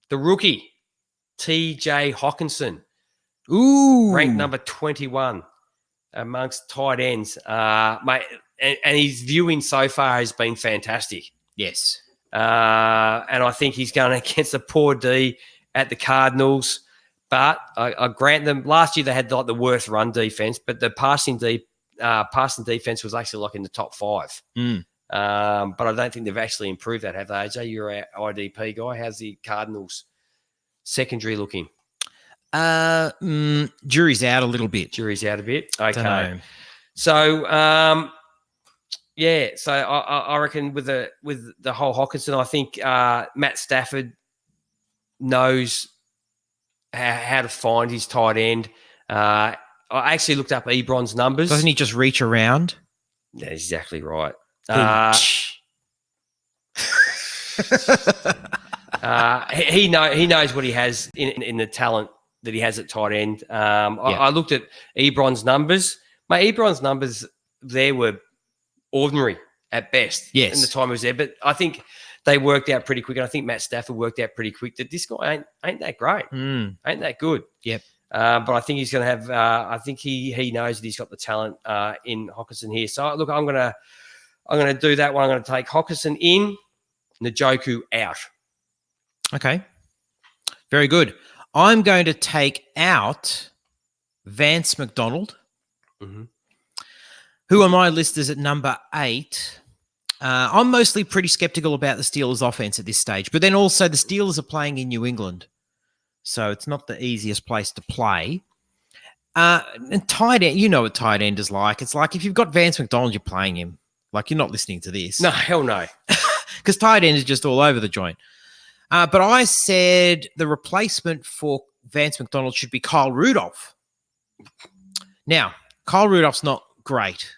the rookie, TJ Hawkinson. Ooh. Ranked number 21 amongst tight ends. Mate, and his viewing so far has been fantastic. Yes. And I think he's going against a poor D at the Cardinals. But I grant them, last year they had like the worst run defense, but the passing defense was actually like in the top 5. But I don't think they've actually improved that, have they, AJ? You're our IDP guy. How's the Cardinals secondary looking? Jury's out a little bit. Okay. So, so I reckon with the whole Hawkinson, I think Matt Stafford knows how to find his tight end. I actually looked up Ebron's numbers. Doesn't he just reach around? That's exactly right. He knows what he has in the talent that he has at tight end. I looked at Ebron's numbers. Ebron's numbers there were ordinary at best. Yes. In the time he was there. But I think they worked out pretty quick, and I think Matt Stafford worked out pretty quick that this guy ain't that great. Ain't that good. Yep. But I think he's going to have. I think he knows that he's got the talent in Hawkinson here. So look, I'm gonna do that one. I'm going to take Hawkinson in, Njoku out. Okay. Very good. I'm going to take out Vance McDonald, who on my list is at number 8. I'm mostly pretty skeptical about the Steelers' offense at this stage, but then also the Steelers are playing in New England, so it's not the easiest place to play. And tight end, you know what tight end is like. It's like if you've got Vance McDonald, you're playing him. Like you're not listening to this. No, hell no. Because tight end is just all over the joint. But I said the replacement for Vance McDonald should be Kyle Rudolph. Now, Kyle Rudolph's not great.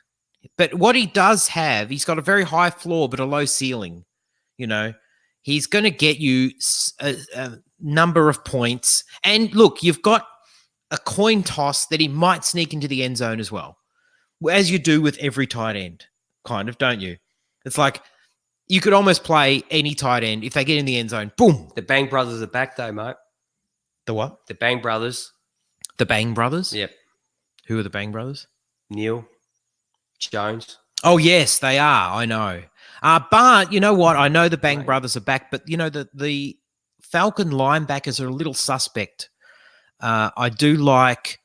But what he does have, he's got a very high floor but a low ceiling. You know, he's going to get you a number of points. And look, you've got a coin toss that he might sneak into the end zone as well, as you do with every tight end, kind of, don't you? It's like you could almost play any tight end. If they get in the end zone, boom. The Bang brothers are back though, mate. The what? The Bang brothers. The Bang brothers? Yep. Who are the Bang brothers? Neil Jones. Oh, yes, they are. I know. But you know what? I know the Bang brothers are back, but you know, the Falcon linebackers are a little suspect. I do like,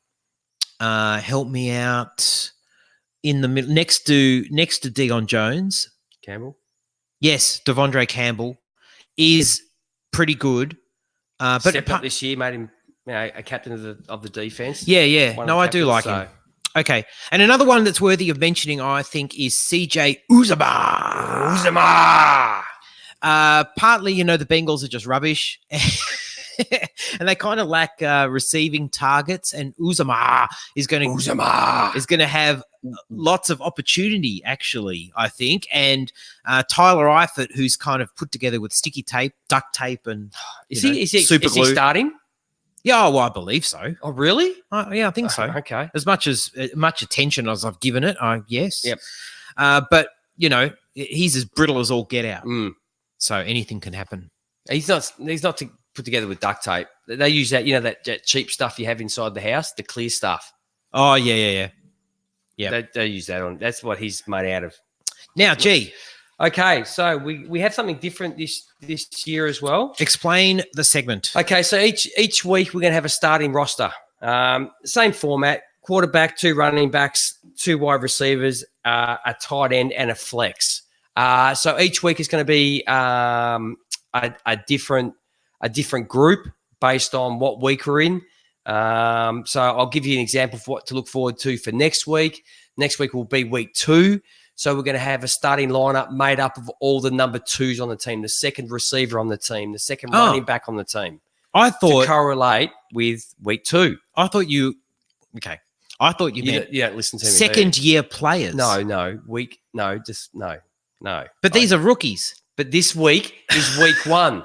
help me out, in the middle, next to Deion Jones. Campbell. Yes, Devondre Campbell is pretty good. But stepped up this year, made him a captain of the defense. Yeah. One of No, the I do like captains, him. Okay. And another one that's worthy of mentioning, I think, is CJ Uzama. Partly, you know, the Bengals are just rubbish. And they kind of lack receiving targets. And Uzama is going to have lots of opportunity, actually, I think. And Tyler Eifert, who's kind of put together with sticky tape, duct tape, and is he super glue. Is he starting? Yeah, well, I believe so. Oh, really? Yeah, I think so. Okay. As much attention as I've given it, yes. Yep. But you know, he's as brittle as all get out. Mm. So anything can happen. He's not put together with duct tape. They use that, you know, that cheap stuff you have inside the house, the clear stuff. Oh yeah. Yeah. They use that on. That's what he's made out of. Now, gee. Okay, so we have something different this year as well. Explain the segment. Okay, so each week we're going to have a starting roster. Same format: quarterback, 2 running backs, 2 wide receivers, a tight end, and a flex. So each week is going to be a different group based on what week we're in. So I'll give you an example of what to look forward to for next week. Next week will be week 2. So we're going to have a starting lineup made up of all the number 2s on the team, the second receiver on the team, the second running back on the team. I thought to correlate with week 2. I thought you meant you don't listen to me. second year players. No. But these are rookies. But this week is week 1.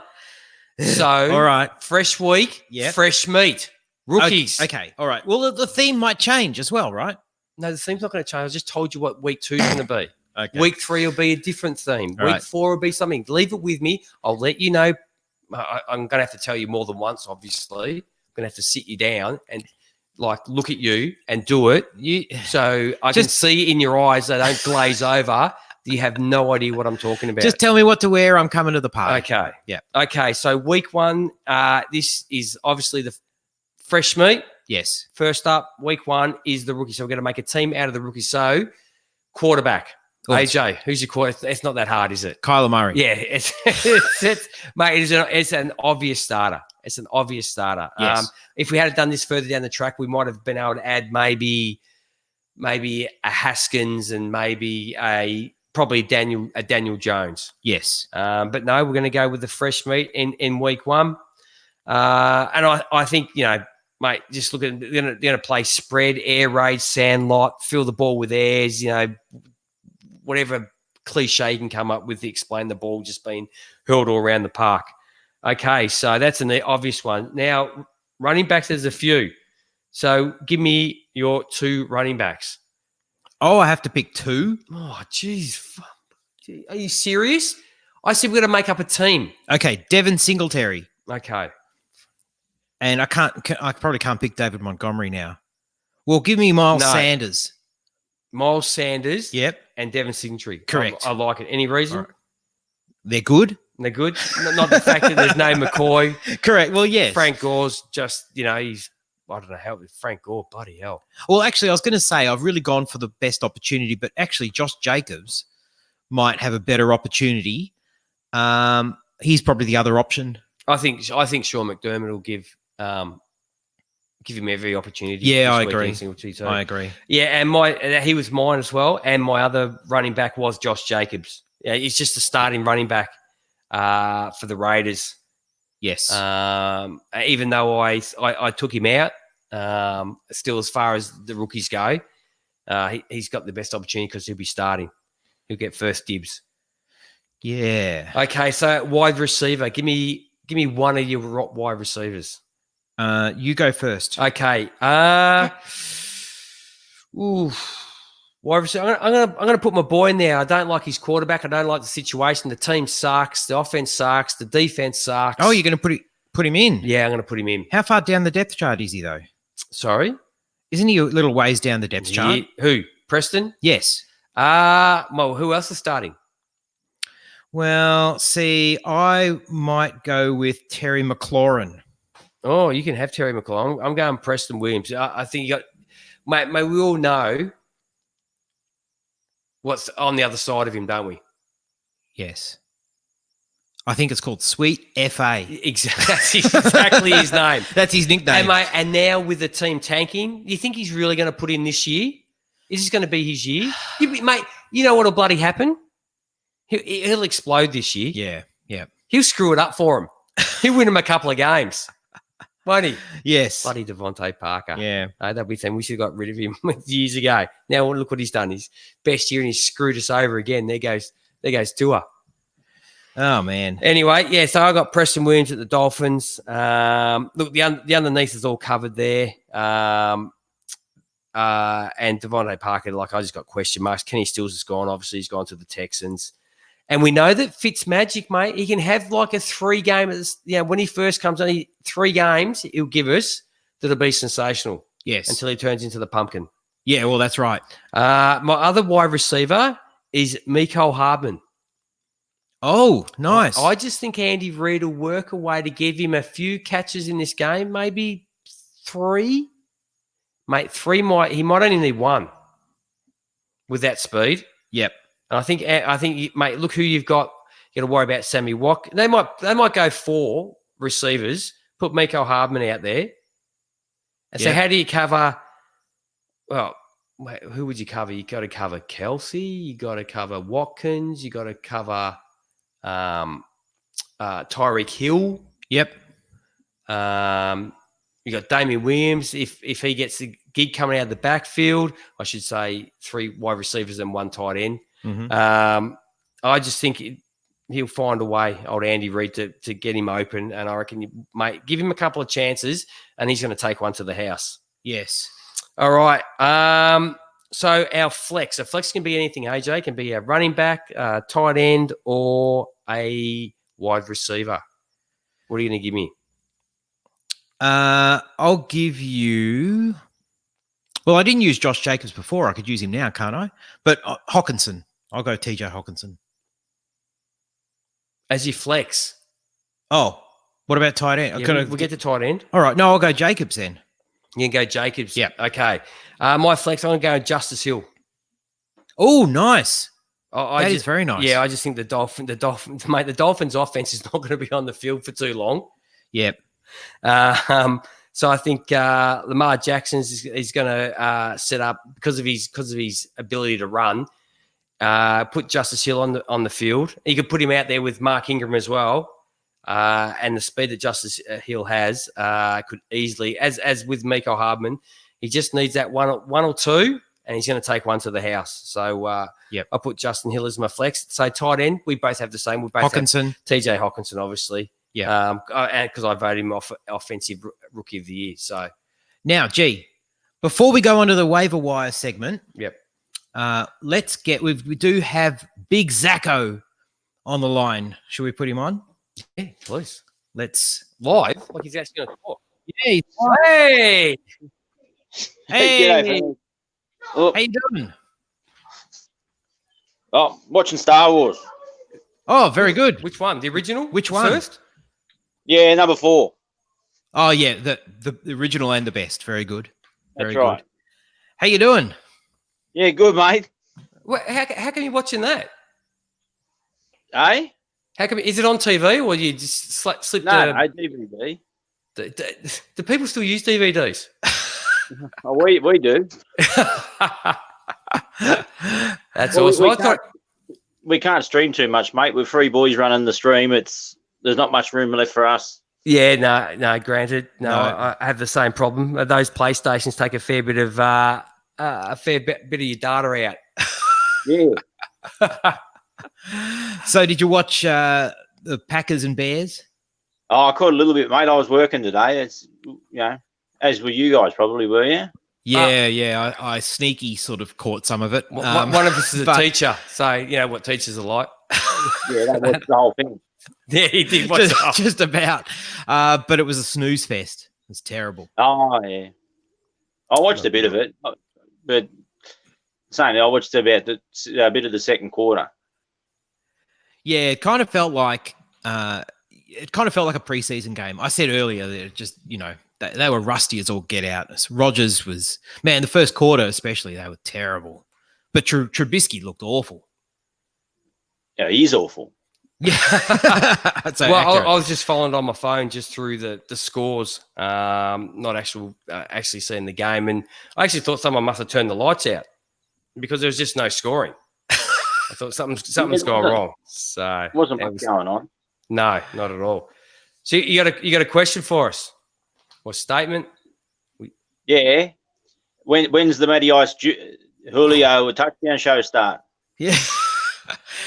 So all right, fresh week, fresh meat, rookies. Okay, all right. Well, the theme might change as well, right? No, the theme's not going to change. I just told you what week 2 is going to be. Okay. Week 3 will be a different theme. All week right. 4 will be something. Leave it with me. I'll let you know. I'm going to have to tell you more than once, obviously. I'm going to have to sit you down and look at you and do it. So I can see in your eyes they don't glaze over. You have no idea what I'm talking about. Just tell me what to wear. I'm coming to the party. Okay. Yeah. Okay. So week 1, this is obviously the fresh meat. Yes. First up, week 1 is the rookie. So we're going to make a team out of the rookie. So quarterback, AJ, who's your quarterback? It's not that hard, is it? Kyler Murray. Yeah. Mate, it's an obvious starter. It's an obvious starter. Yes. If we had done this further down the track, we might have been able to add maybe a Haskins and maybe probably a Daniel Jones. Yes. But no, we're going to go with the fresh meat in week 1. And I think, you know, mate, just look at they're going to play spread, air raid, sand lot, fill the ball with airs, you know, whatever cliche you can come up with to explain the ball just being hurled all around the park. Okay, so that's an obvious one. Now, running backs, there's a few. So give me your 2 running backs. Oh, I have to pick 2? Oh, jeez. Are you serious? I said we're going to make up a team. Okay, Devin Singletary. Okay. And I probably can't pick David Montgomery now. Well, give me Miles Sanders. Miles Sanders. Yep. And Devin Singletary. Correct. I like it. Any reason? Right. They're good? They're good. Not the fact that there's no McCoy. Correct. Well, yes. Frank Gore's just, you know, I don't know how, Frank Gore, bloody hell. Well, actually, I was going to say I've really gone for the best opportunity, but actually Josh Jacobs might have a better opportunity. He's probably the other option. I think Sean McDermott will give him every opportunity. Yeah, I agree. I agree. Yeah, and he was mine as well. And my other running back was Josh Jacobs. Yeah, he's just a starting running back for the Raiders. Yes. Even though I took him out, still as far as the rookies go, He's got the best opportunity because he'll be starting. He'll get first dibs. Yeah. Okay, so wide receiver. Give me one of your wide receivers. You go first. Okay. Wide receiver. I'm gonna put my boy in there. I don't like his quarterback. I don't like the situation. The team sucks. The offense sucks. The defense sucks. Oh, you're going to put him in? Yeah, I'm gonna put him in. How far down the depth chart is he though? Sorry. Isn't he a little ways down the depth chart? Who? Preston? Yes. Well, who else is starting? Well, see, I might go with Terry McLaurin. Oh, you can have Terry McLaurin. I'm going Preston Williams. I think you got, mate, we all know what's on the other side of him, don't we? Yes. I think it's called Sweet FA. Exactly. That's exactly his name. That's his nickname. And, mate, and now with the team tanking, you think he's really going to put in this year? Is this going to be his year? Mate, you know what'll bloody happen? He'll explode this year. Yeah, yeah. He'll screw it up for him. He'll win him a couple of games. Won't he? Yes. Bloody Devontae Parker. Yeah. That'd be something. We should have got rid of him years ago. Now look what he's done. His best year and he's screwed us over again. There goes Tua. Oh, man. Anyway, yeah, so I got Preston Williams at the Dolphins. Look, the underneath is all covered there. And Devontae Parker, like I just got question marks. Kenny Stills is gone. Obviously, he's gone to the Texans. And we know that Fitzmagic, mate, he can have like a 3-game, when he first comes on, 3 games he'll give us that'll be sensational. Yes. Until he turns into the pumpkin. Yeah, well, that's right. My other wide receiver is Mecole Hardman. Oh, nice. I just think Andy Reid will work a way to give him a few catches in this game, maybe 3. Mate, 3 he might only need 1 with that speed. Yep. And I think, mate, look who you've got. You got to worry about Sammy Watt. They might go 4 receivers, put Mecole Hardman out there. And so how do you cover? Well, mate, who would you cover? You got to cover Kelsey. You got to cover Watkins. You got to cover Tyreek Hill. Yep. You got Damien Williams. If he gets the gig coming out of the backfield, I should say 3 wide receivers and 1 tight end. Mm-hmm. I just think he'll find a way, old Andy Reid, to get him open. And I reckon, mate, give him a couple of chances and he's going to take one to the house. Yes. All right. So our flex. A flex can be anything, AJ. It can be a running back, tight end, or a wide receiver. What are you going to give me? I'll give you... Well, I didn't use Josh Jacobs before. I could use him now, can't I? But Hawkinson. I'll go TJ Hawkinson. As your flex. Oh, what about tight end? Yeah, we'll get to tight end. All right. No, I'll go Jacobs then. You can go Jacobs. Yeah. Okay. My flex, I'm going to go Justice Hill. Oh, nice. That is very nice. Yeah, I just think the Dolphins offense is not going to be on the field for too long. Yep. So I think Lamar Jackson is going to set up because of his ability to run. Put Justice Hill on the field. You could put him out there with Mark Ingram as well, and the speed that Justice Hill has could easily, as with Mecole Hardman, he just needs that one or 2, and he's going to take one to the house. So I put Justin Hill as my flex. So tight end, we both have the same. We both Hawkinson, have TJ Hawkinson, obviously. Yeah, and because I voted him off offensive rookie of the year. So now, before we go on to the waiver wire segment, we do have Big Zacco on the line. Should we put him on? Yeah, please. Let's live like he's actually going to talk. Yeah. Hey, hey, Oh, how you doing? oh, watching Star Wars. Oh, very good. Which one? The original? Which one? First? Yeah, number 4. Oh, yeah, the original and the best. Very good. Very That's right. good. How you doing? Yeah, good, mate. How come you're watching that? Eh? How come? Is it on TV or you just slip? No, DVD. Do people still use DVDs? Oh, we do. That's Well, awesome. we can't stream too much, mate. With 3 boys running the stream, there's not much room left for us. Yeah, no, granted. No, No. I have the same problem. Those PlayStations take a fair bit of a fair bit of your data out. Yeah. So did you watch the Packers and Bears? Oh, I caught a little bit, mate. I was working today. It's, as were you guys probably, were you? Yeah. I sneaky sort of caught some of it. One of us is a teacher, so you know what teachers are like. Yeah, that was the whole thing. Yeah, he did watch just about. But it was a snooze fest. It was terrible. Oh, yeah. I watched a bit of it, but saying I watched about a bit of the second quarter. Yeah, it kind of felt like a preseason game. I said earlier that it just, they were rusty as all get out. So Rodgers was, man, the first quarter especially, they were terrible. But Trubisky looked awful. Yeah, he's awful. Yeah. I was just following it on my phone just through the scores, not actually seeing the game. And I actually thought someone must have turned the lights out because there was just no scoring. I thought something's gone wrong. So wasn't much going on. No, not at all. So you got a question for us? Or statement? Yeah. When's the Matty Ice Julio touchdown show start? Yeah.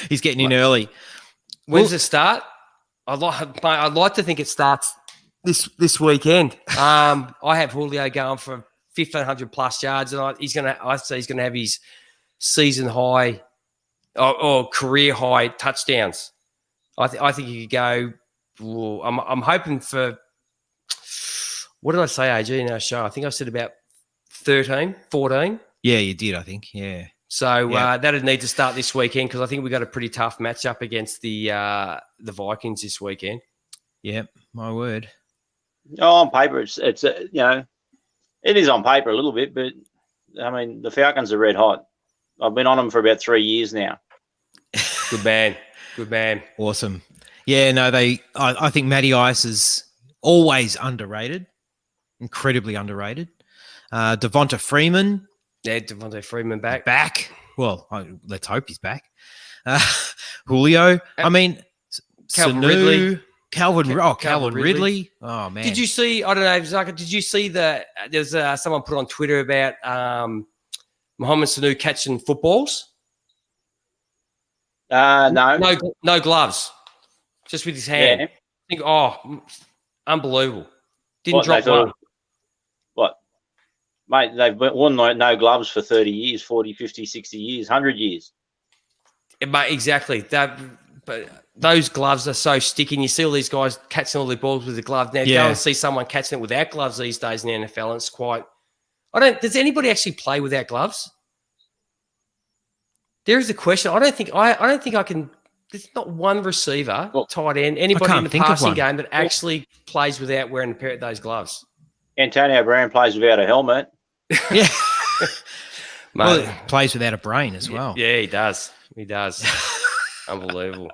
He's getting in early. When's it start? I'd like to think it starts this weekend. I have Julio going for 1,500 plus yards, and I'd say he's gonna have his season high or career high touchdowns. I think he could go. Well, I'm hoping for. What did I say, AG, in our show? I think I said about 13, 14. Yeah, you did. I think. Yeah. So that'd need to start this weekend because I think we got a pretty tough matchup against the Vikings this weekend. Yeah, my word. Oh, on paper, it's it is on paper a little bit, but I mean the Falcons are red hot. I've been on them for about 3 years now. Good man. Awesome. Yeah, no, I think Matty Ice is always underrated, incredibly underrated. Devonta Freeman. Yeah, Devonta Freeman back. Well, let's hope he's back. Julio. I mean, Calvin Sanu, Ridley. Calvin Ridley. Oh, man. Did you see, I don't know, Zaka, did you see there's someone put on Twitter about Mohamed Sanu catching footballs? No gloves. Just with his hand. Yeah. I think, unbelievable. Didn't drop one. What? Mate, they've worn no gloves for 30 years, 40, 50, 60 years, 100 years. But exactly. But those gloves are so sticky. And you see all these guys catching all their balls with a glove. Now, go and see someone catching it without gloves these days in the NFL, and it's quite... does anybody actually play without gloves? There is a question. I don't think I can... There's not one receiver, tight end, anybody in the passing game that actually plays without wearing a pair of those gloves. Antonio Brown plays without a helmet. Yeah. Well, he plays without a brain as well. Yeah, he does. Unbelievable.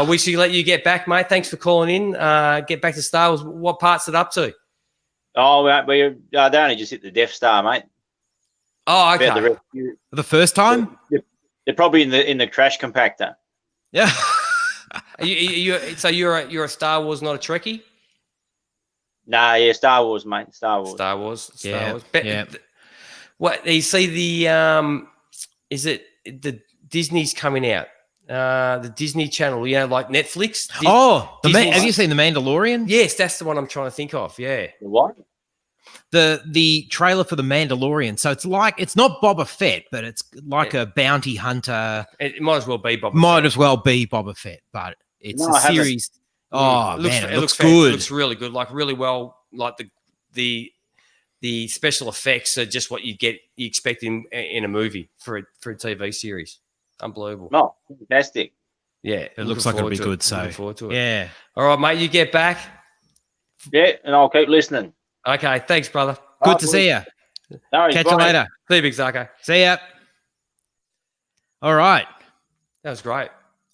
We should let you get back, mate. Thanks for calling in. Get back to Star Wars. What part's it up to? Oh, they only just hit the Death Star, mate. Oh, okay. The first time? They're probably in the crash compactor. Yeah. So you're a Star Wars, not a Trekkie? Nah, yeah, Star Wars, mate. Star Wars. Yeah. What you see the is it the Disney's coming out? The Disney Channel, like Netflix. Have you seen The Mandalorian? Yes, that's the one I'm trying to think of. Yeah. The what? The trailer for The Mandalorian. So it's not Boba Fett, but it's like a bounty hunter. It might as well be Boba Fett. Might as well be Boba Fett, but it's a series. Oh, man, it looks good. It looks really good. Like really well. Like the special effects are just what you expect in a movie for a TV series. Unbelievable. Oh, fantastic. Yeah. It looks like it'll be good. So looking forward to it. Yeah. All right, mate. You get back. Yeah, and I'll keep listening. Okay. Thanks, brother. Good to see you. Catch you later. See you, Big Zarko. See ya. All right. That was great.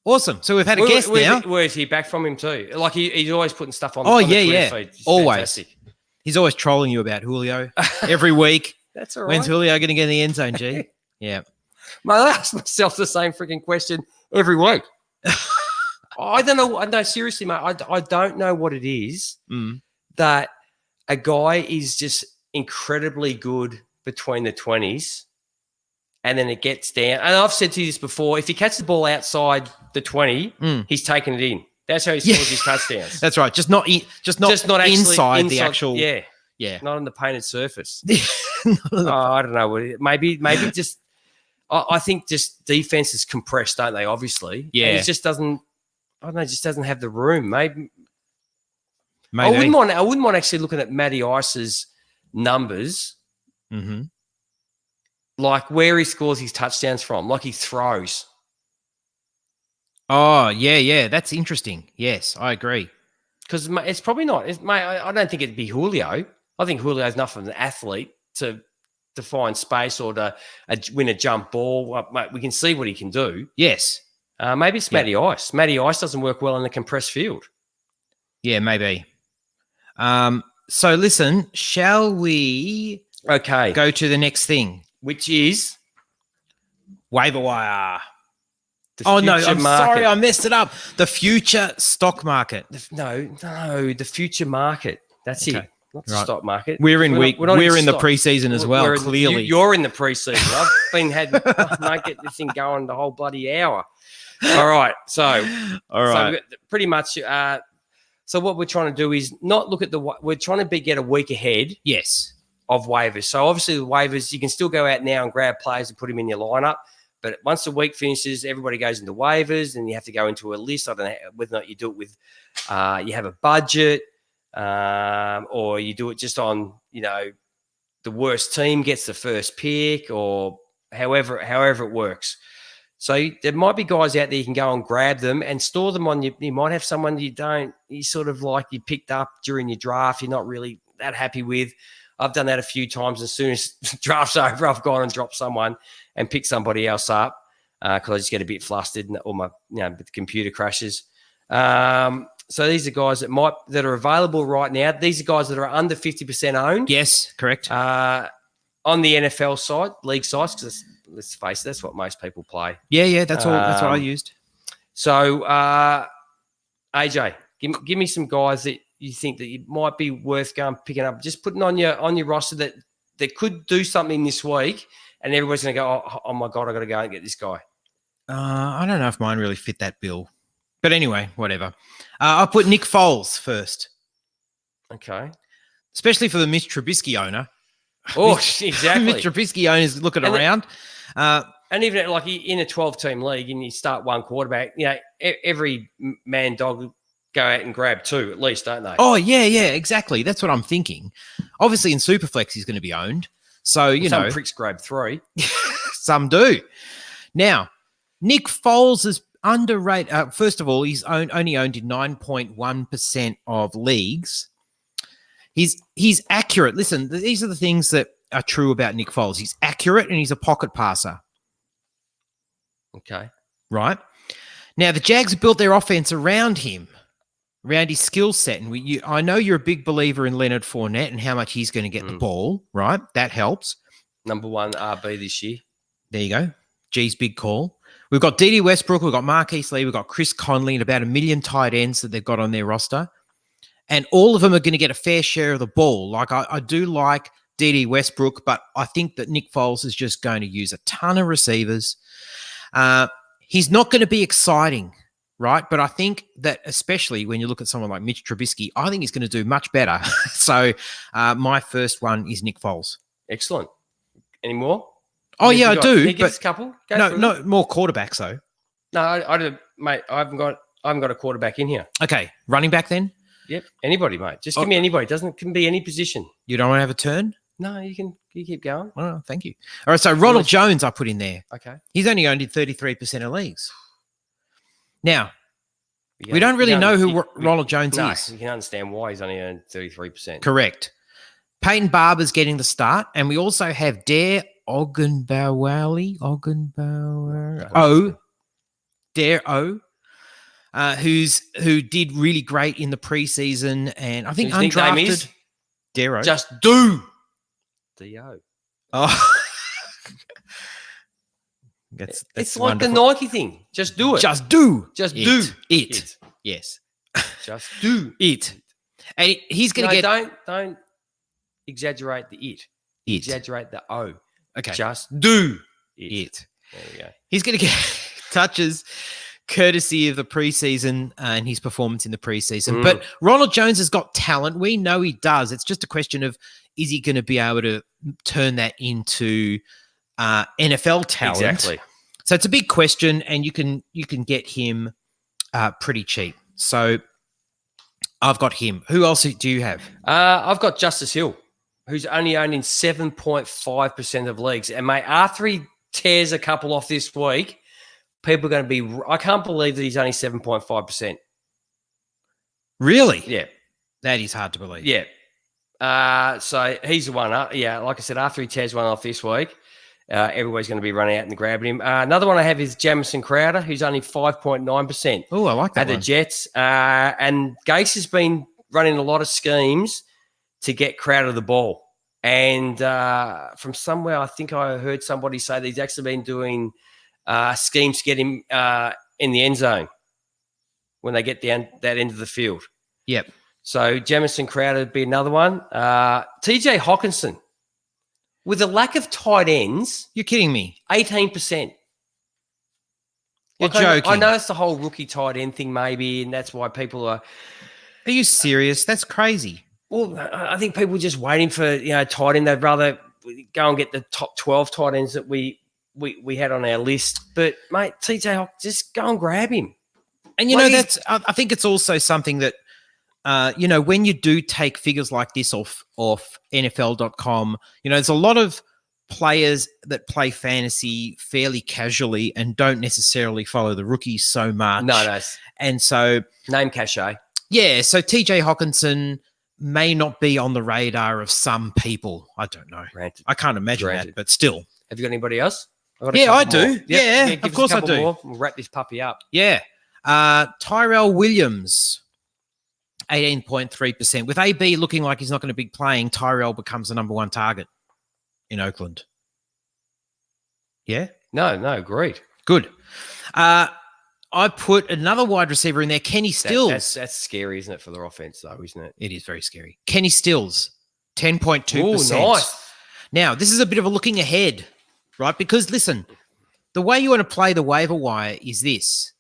Awesome. So we've had a guest now. Where's he back from him too? Like he's always putting stuff on. Oh, on the yeah. Twitter feed. Always. Fantastic. He's always trolling you about Julio every week. That's all right. When's Julio going to get in the end zone, G? Yeah. Mate, I ask myself the same freaking question every week. I don't know. No, seriously, mate. I don't know what it is that a guy is just incredibly good, between the 20s and then it gets down. And I've said to you this before, if he catches the ball outside the 20, he's taking it in. That's how he scores his touchdowns. That's right. Just not actually inside the actual. Yeah. Yeah. Not on the painted surface. I don't know. Maybe just I think just defense is compressed, don't they? Obviously. Yeah. And it just doesn't I don't know, just doesn't have the room. Maybe. Maybe. I wouldn't mind actually looking at Matty Ice's numbers. Mm-hmm. Like where he scores his touchdowns from, like he throws. Oh, yeah. That's interesting. Yes, I agree. Because it's probably not. I don't think it'd be Julio. I think Julio's enough of an athlete to find space or to win a jump ball. Mate, we can see what he can do. Yes. Maybe it's Matty Ice. Matty Ice doesn't work well in the compressed field. Yeah, maybe. So listen, shall we go to the next thing? Which is Waiver wire. the Oh, no, future I'm market. sorry, I messed it up. The future stock market. No, the future market. That's Okay. it. Not the Right. stock market. We're in the stock. preseason as well, We're in clearly. you're in the preseason. I've been mate, get this thing going the whole bloody hour. All right. So, All right. so we've got pretty much. So what we're trying to do is not look at we're trying to get a week ahead Yes. of waivers. So obviously the waivers, you can still go out now and grab players and put them in your lineup. But once the week finishes, everybody goes into waivers and you have to go into a list. I don't know whether or not you do it with, you have a budget or you do it just on, the worst team gets the first pick or however it works. So there might be guys out there you can go and grab them and store them on you might have someone you sort of like you picked up during your draft you're not really that happy with. I've done that a few times. As soon as the draft's over, I've gone and dropped someone and picked somebody else up because I just get a bit flustered or my the computer crashes. So these are guys that are available right now. These are guys that are under 50% owned. Yes, correct. On the NFL side, league sites, because let's face it, that's what most people play. Yeah, that's all. That's what I used. So, AJ, give me some guys that you think that it might be worth going picking up, just putting on your roster that could do something this week, and everybody's going to go, oh my god, I got to go and get this guy. I don't know if mine really fit that bill, but anyway, whatever. I'll put Nick Foles first. Okay. Especially for the Mitch Trubisky owner. Oh, exactly. Mitch Trubisky owners looking around. And even like in a 12-team league and you start one quarterback, every man dog go out and grab two at least, don't they? Oh, yeah, exactly. That's what I'm thinking. Obviously, in Superflex, he's going to be owned. So, Some pricks grab three. Some do. Now, Nick Foles is underrated. First of all, he's only owned in 9.1% of leagues. He's accurate. Listen, these are the things that are true about Nick Foles. He's accurate and he's a pocket passer. Okay. Right? Now, the Jags have built their offense around him, around his skill set. And I know you're a big believer in Leonard Fournette and how much he's going to get the ball, right? That helps. Number one RB this year. There you go. G's big call. We've got D.D. Westbrook. We've got Marquise Lee. We've got Chris Conley and about 1 million tight ends that they've got on their roster. And all of them are going to get a fair share of the ball. Like I do like D.D. Westbrook, but I think that Nick Foles is just going to use a ton of receivers. He's not going to be exciting, right? But I think that especially when you look at someone like Mitch Trubisky, I think he's going to do much better. So my first one is Nick Foles. Excellent. Any more? Oh, yeah, I do. Give us a couple. No, more quarterbacks though. No, I don't, mate. I haven't got a quarterback in here. Okay, running back then. Yep, anybody, mate. Just give me anybody. Can be any position. You don't want to have a turn? No, you keep going. Oh, thank you. All right, so Ronald Jones I put in there. Okay. He's only owned in 33% of leagues. Now, we don't really know who Ronald Jones is. You can understand why he's only earned 33%. Correct. Peyton Barber's getting the start, and we also have Dare Ogunbowale, who did really great in the preseason, and I think his nickname undrafted. is Dero. Just do. D-O. Oh. That's it's like wonderful. the Nike thing. Just do it. Just do. Just do it. Yes. Just do it. And he's going to get. Don't exaggerate the it. It. Exaggerate the O. Okay. Just do it. It. There we go. He's going to get touches courtesy of the preseason and his performance in the preseason. But Ronald Jones has got talent. We know he does. It's just a question of, is he going to be able to turn that into NFL talent? Exactly. So it's a big question, and you can get him pretty cheap. So I've got him. Who else do you have? I've got Justice Hill, who's only owned in 7.5% of leagues. And, mate, after he tears a couple off this week, people are going to be – I can't believe that he's only 7.5%. Really? Yeah. That is hard to believe. Yeah. So he's the one. Yeah, like I said, after he tears one off this week, everybody's going to be running out and grabbing him. Another one I have is Jamison Crowder, who's only 5.9%. Oh, I like that at one. the Jets. And Gase has been running a lot of schemes to get Crowder the ball. And from somewhere, I think I heard somebody say that he's actually been doing schemes to get him in the end zone when they get down that end of the field. Yep. So Jamison Crowder would be another one. TJ Hawkinson, with a lack of tight ends, You're kidding me. 18%. You're Like, joking. I know it's the whole rookie tight end thing, maybe, and that's why people are. Are you serious? That's crazy. Well, I think people are just waiting for tight end. They'd rather go and get the top 12 tight ends that we had on our list. But mate, TJ Hawk, just go and grab him. And I think it's also something that when you do take figures like this off NFL.com, there's a lot of players that play fantasy fairly casually and don't necessarily follow the rookies so much. No. And so Name cachet. Yeah, so TJ Hawkinson may not be on the radar of some people. I don't know. Granted. I can't imagine Granted. that, but still. Have you got anybody else? Yeah, I do. More. Yeah, give of us course a I couple do. more. We'll wrap this puppy up. Yeah. Tyrell Williams, 18.3%. With AB looking like he's not going to be playing, Tyrell becomes the number one target in Oakland. Yeah? No, agreed. Good. I put another wide receiver in there, Kenny Stills. That's scary, isn't it, for their offense, though, isn't it? It is very scary. Kenny Stills, 10.2%. Oh, nice. Now, this is a bit of a looking ahead, right? Because, listen, the way you want to play the waiver wire is this.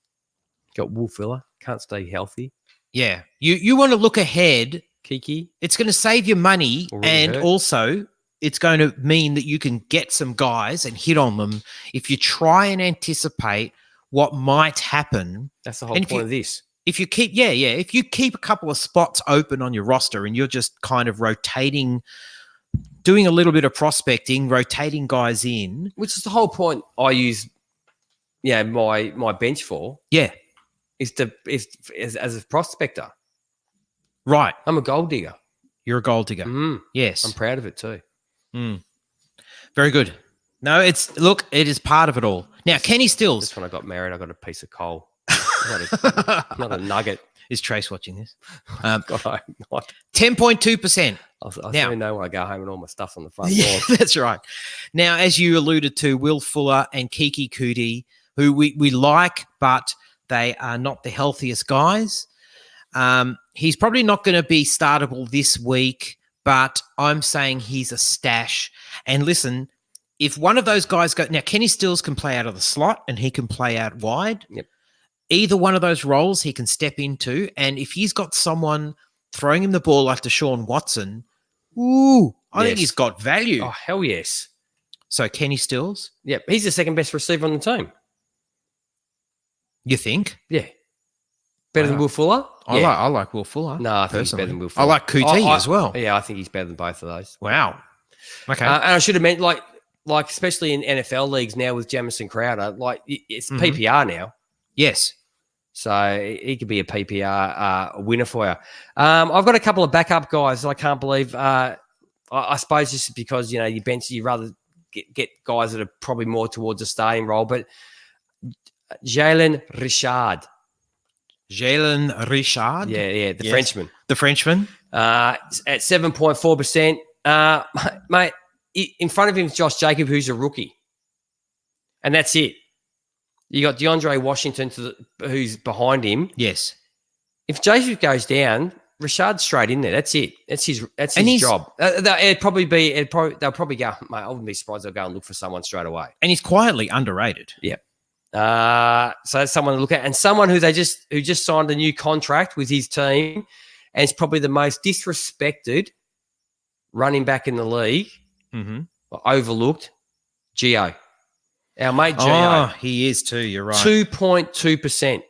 Got Will Fuller. Can't stay healthy. Yeah. You want to look ahead. Kiki. It's going to save you money, Already and hurt. also it's going to mean that you can get some guys and hit on them if you try and anticipate what might happen. That's the whole And point of this. If you keep, if you keep a couple of spots open on your roster and you're just kind of rotating, doing a little bit of prospecting, rotating guys in. Which is the whole point I use, my bench for. Yeah. Is as a prospector. Right. I'm a gold digger. You're a gold digger. Yes. I'm proud of it too. Very good. No, it is part of it all. Now, Kenny Stills. Just when I got married, I got a piece of coal. not a nugget. Is Trace watching this? God, I hope not. 10.2%. I Now- certainly know when I go home and all my stuff's on the front Yeah, door. that's right. Now, as you alluded to, Will Fuller and Kiki Kuti, who we like, but they are not the healthiest guys. He's probably not going to be startable this week, but I'm saying he's a stash. And listen, if one of those guys go... Now, Kenny Stills can play out of the slot and he can play out wide. Yep. Either one of those roles he can step into. And if he's got someone throwing him the ball like Deshaun Watson, I think Yes. he's got value. Oh, hell yes. So Kenny Stills, Yep. He's the second best receiver on the team. you think? Yeah. Better than Wow. Will Fuller? I like Will Fuller. No, I think he's personally. better than Will I Fuller. like Kuti as well. Yeah, I think he's better than both of those. Wow. Okay. And I should have meant, like especially in NFL leagues now with Jamison Crowder, like it's Mhm. PPR now. Yes. So he could be a PPR winner for you. I've got a couple of backup guys that I can't believe. I suppose just because, you bench, you rather get guys that are probably more towards a starting role. But Jalen Richard. Jalen Richard. Yeah, the Yes. Frenchman. The Frenchman. At 7.4%. Mate, in front of him is Josh Jacob, who's a rookie. And that's it. You got DeAndre Washington who's behind him. Yes. If Jacob goes down, Rashad's straight in there. That's it. That's his And he's- job. They'll probably go, mate, I wouldn't be surprised they'll go and look for someone straight away. And he's quietly underrated. So that's someone to look at. And someone who just signed a new contract with his team and is probably the most disrespected running back in the league, Mm-hmm. overlooked, Gio. Our mate Oh, Gio. he is too. You're right. 2.2%.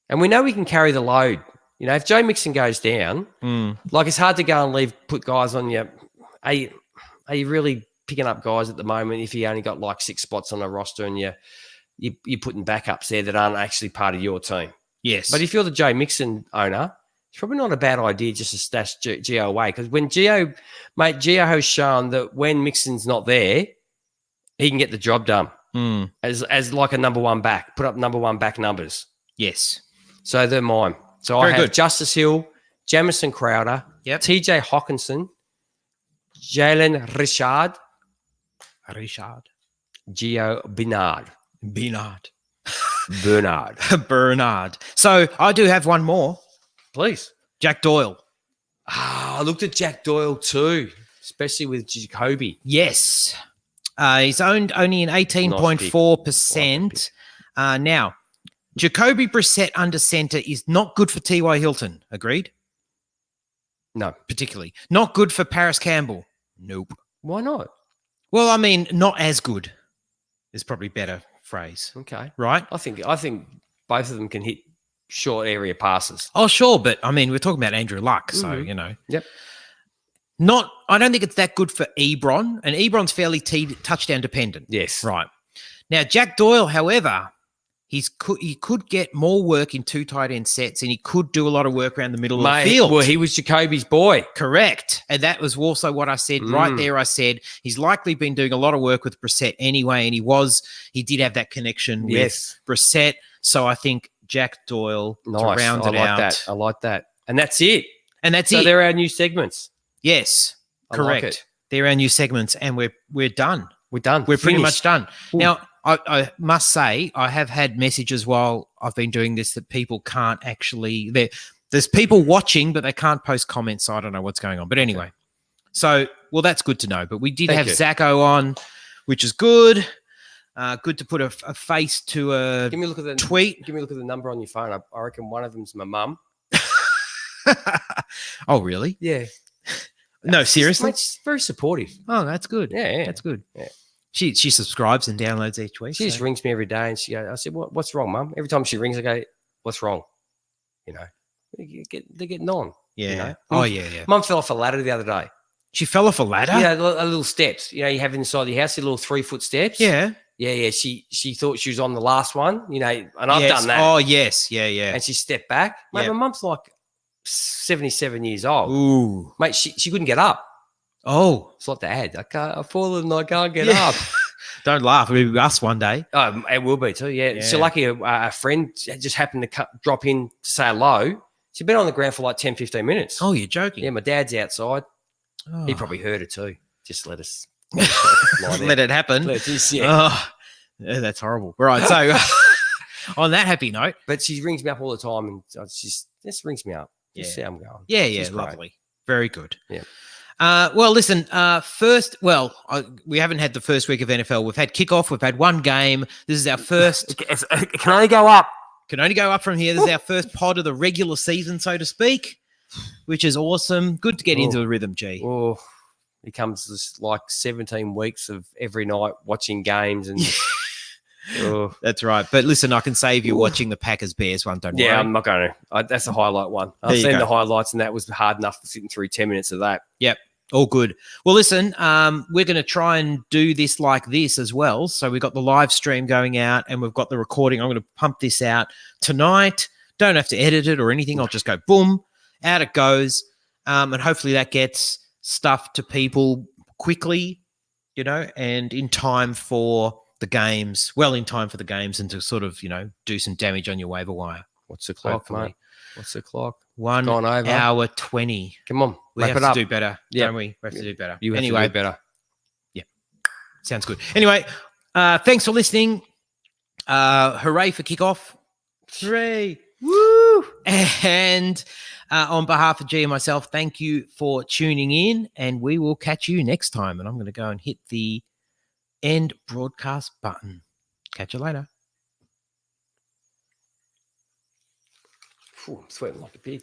And we know we can carry the load. You know, if Joe Mixon goes down, Mm. like it's hard to go and put guys on you. Are you really picking up guys at the moment if you only got like 6 spots on a roster and you're putting backups there that aren't actually part of your team? Yes. But if you're the Joe Mixon owner, it's probably not a bad idea just to stash Gio away, because when Gio has shown that when Mixon's not there, he can get the job done Mm. as like a number one back, put up number one back numbers. Yes. So they're mine. So Very I have good. Justice Hill, Jamison Crowder, Yep. TJ Hawkinson, Jalen Richard, Gio Bernard. Bernard. So I do have one more. Please. Jack Doyle. I looked at Jack Doyle too, especially with Jacoby. Yes. He's owned only in 18.4%. Now, Jacoby Brissett under center is not good for T.Y. Hilton. Agreed? No. Particularly. Not good for Paris Campbell. Nope. Why not? Well, I mean, not as good is probably better phrase, Okay. right? I think both of them can hit short area passes. Oh, sure. But I mean, we're talking about Andrew Luck. So, Mhm. you know. Yep. I don't think it's that good for Ebron. And Ebron's fairly touchdown dependent. Yes. Right. Now, Jack Doyle, however, he could get more work in 2 tight end sets, and he could do a lot of work around the middle of the field. Well, he was Jacoby's boy. Correct. And that was also what I said right there. I said he's likely been doing a lot of work with Brissett anyway, and he did have that connection Yes. with Brissett. So I think Jack Doyle to Nice. round I it like out. that. I like that. And that's it. And that's So it. they're our new segments. Yes. I Correct. like it. They're our new segments, and we're done. We're done. We're pretty much Finished. done. Ooh. Now, I must say, I have had messages while I've been doing this that people can't actually. There's people watching, but they can't post comments. So I don't know what's going on. But anyway, so that's good to know. But we did Thank have you. Zacco on, which is good. Good to put a face to a Give me a look at the tweet. Give me a look at the number on your phone. I reckon one of them's my mum. Oh, really? Yeah. No, seriously. Mate, she's very supportive. Oh, that's good. Yeah. That's good. Yeah. She subscribes and downloads each week. She just so- rings me every day and she goes, I said, what's wrong, Mum? Every time she rings, I go, what's wrong? You know, they're getting on. Yeah. You know? Oh, yeah. Mum fell off a ladder the other day. She fell off a ladder. Yeah, a little steps. You know, you have inside your house, your little 3-foot steps. Yeah. Yeah. She thought she was on the last one, you know, and I've Yes. done that. Oh, yes. Yeah. And she stepped back. Mate, Yeah. my mum's like 77 years old. Ooh. Mate, she couldn't get up. Oh. It's like the ad. I've fallen and I can't get Yeah. up. Don't laugh. It'll be us one day. It will be too, yeah. So Yeah. lucky a friend just happened to drop in to say hello. She'd been on the ground for like 10, 15 minutes. Oh, you're joking. Yeah, my dad's outside. Oh. He probably heard it too. Just let us Let it happen. yeah. Oh, yeah, that's horrible. Right. So, on that happy note, But she rings me up all the time and she just rings me up. Just Yeah. see how I'm going. yeah, She's great. lovely. Very good. Yeah. Well, listen, we haven't had the first week of NFL. We've had kickoff. We've had one game. This is our first. It can only go up. Can only go up from here. This is our first pod of the regular season, so to speak, which is awesome. Good to get into the rhythm, G. Oh, it comes this like 17 weeks of every night watching games and oh. That's right. But listen, I can save you watching the Packers Bears one. Don't Yeah, worry. I'm not going to. That's the highlight one. There I've you seen go. the highlights, and that was hard enough sitting through 10 minutes of that. Yep. All good. Well, listen, we're going to try and do this like this as well. So we've got the live stream going out and we've got the recording. I'm going to pump this out tonight. Don't have to edit it or anything. I'll just go boom, out it goes. And hopefully that gets stuff to people quickly, you know, and in time for the games, in time for the games and to sort of, you know, do some damage on your waiver wire. What's the clock, Hopefully. mate? What's the clock? 1 Gone over. hour 20. Come on, We wrap have it to up. do better, Yeah. don't we? We have to do better. You have anyway, to do better. sounds good. Anyway, thanks for listening. Hooray for kickoff. Hooray. Woo! Woo! And on behalf of G and myself, thank you for tuning in, and we will catch you next time. And I'm going to go and hit the end broadcast button. Catch you later. Phew, I'm sweating like a pig.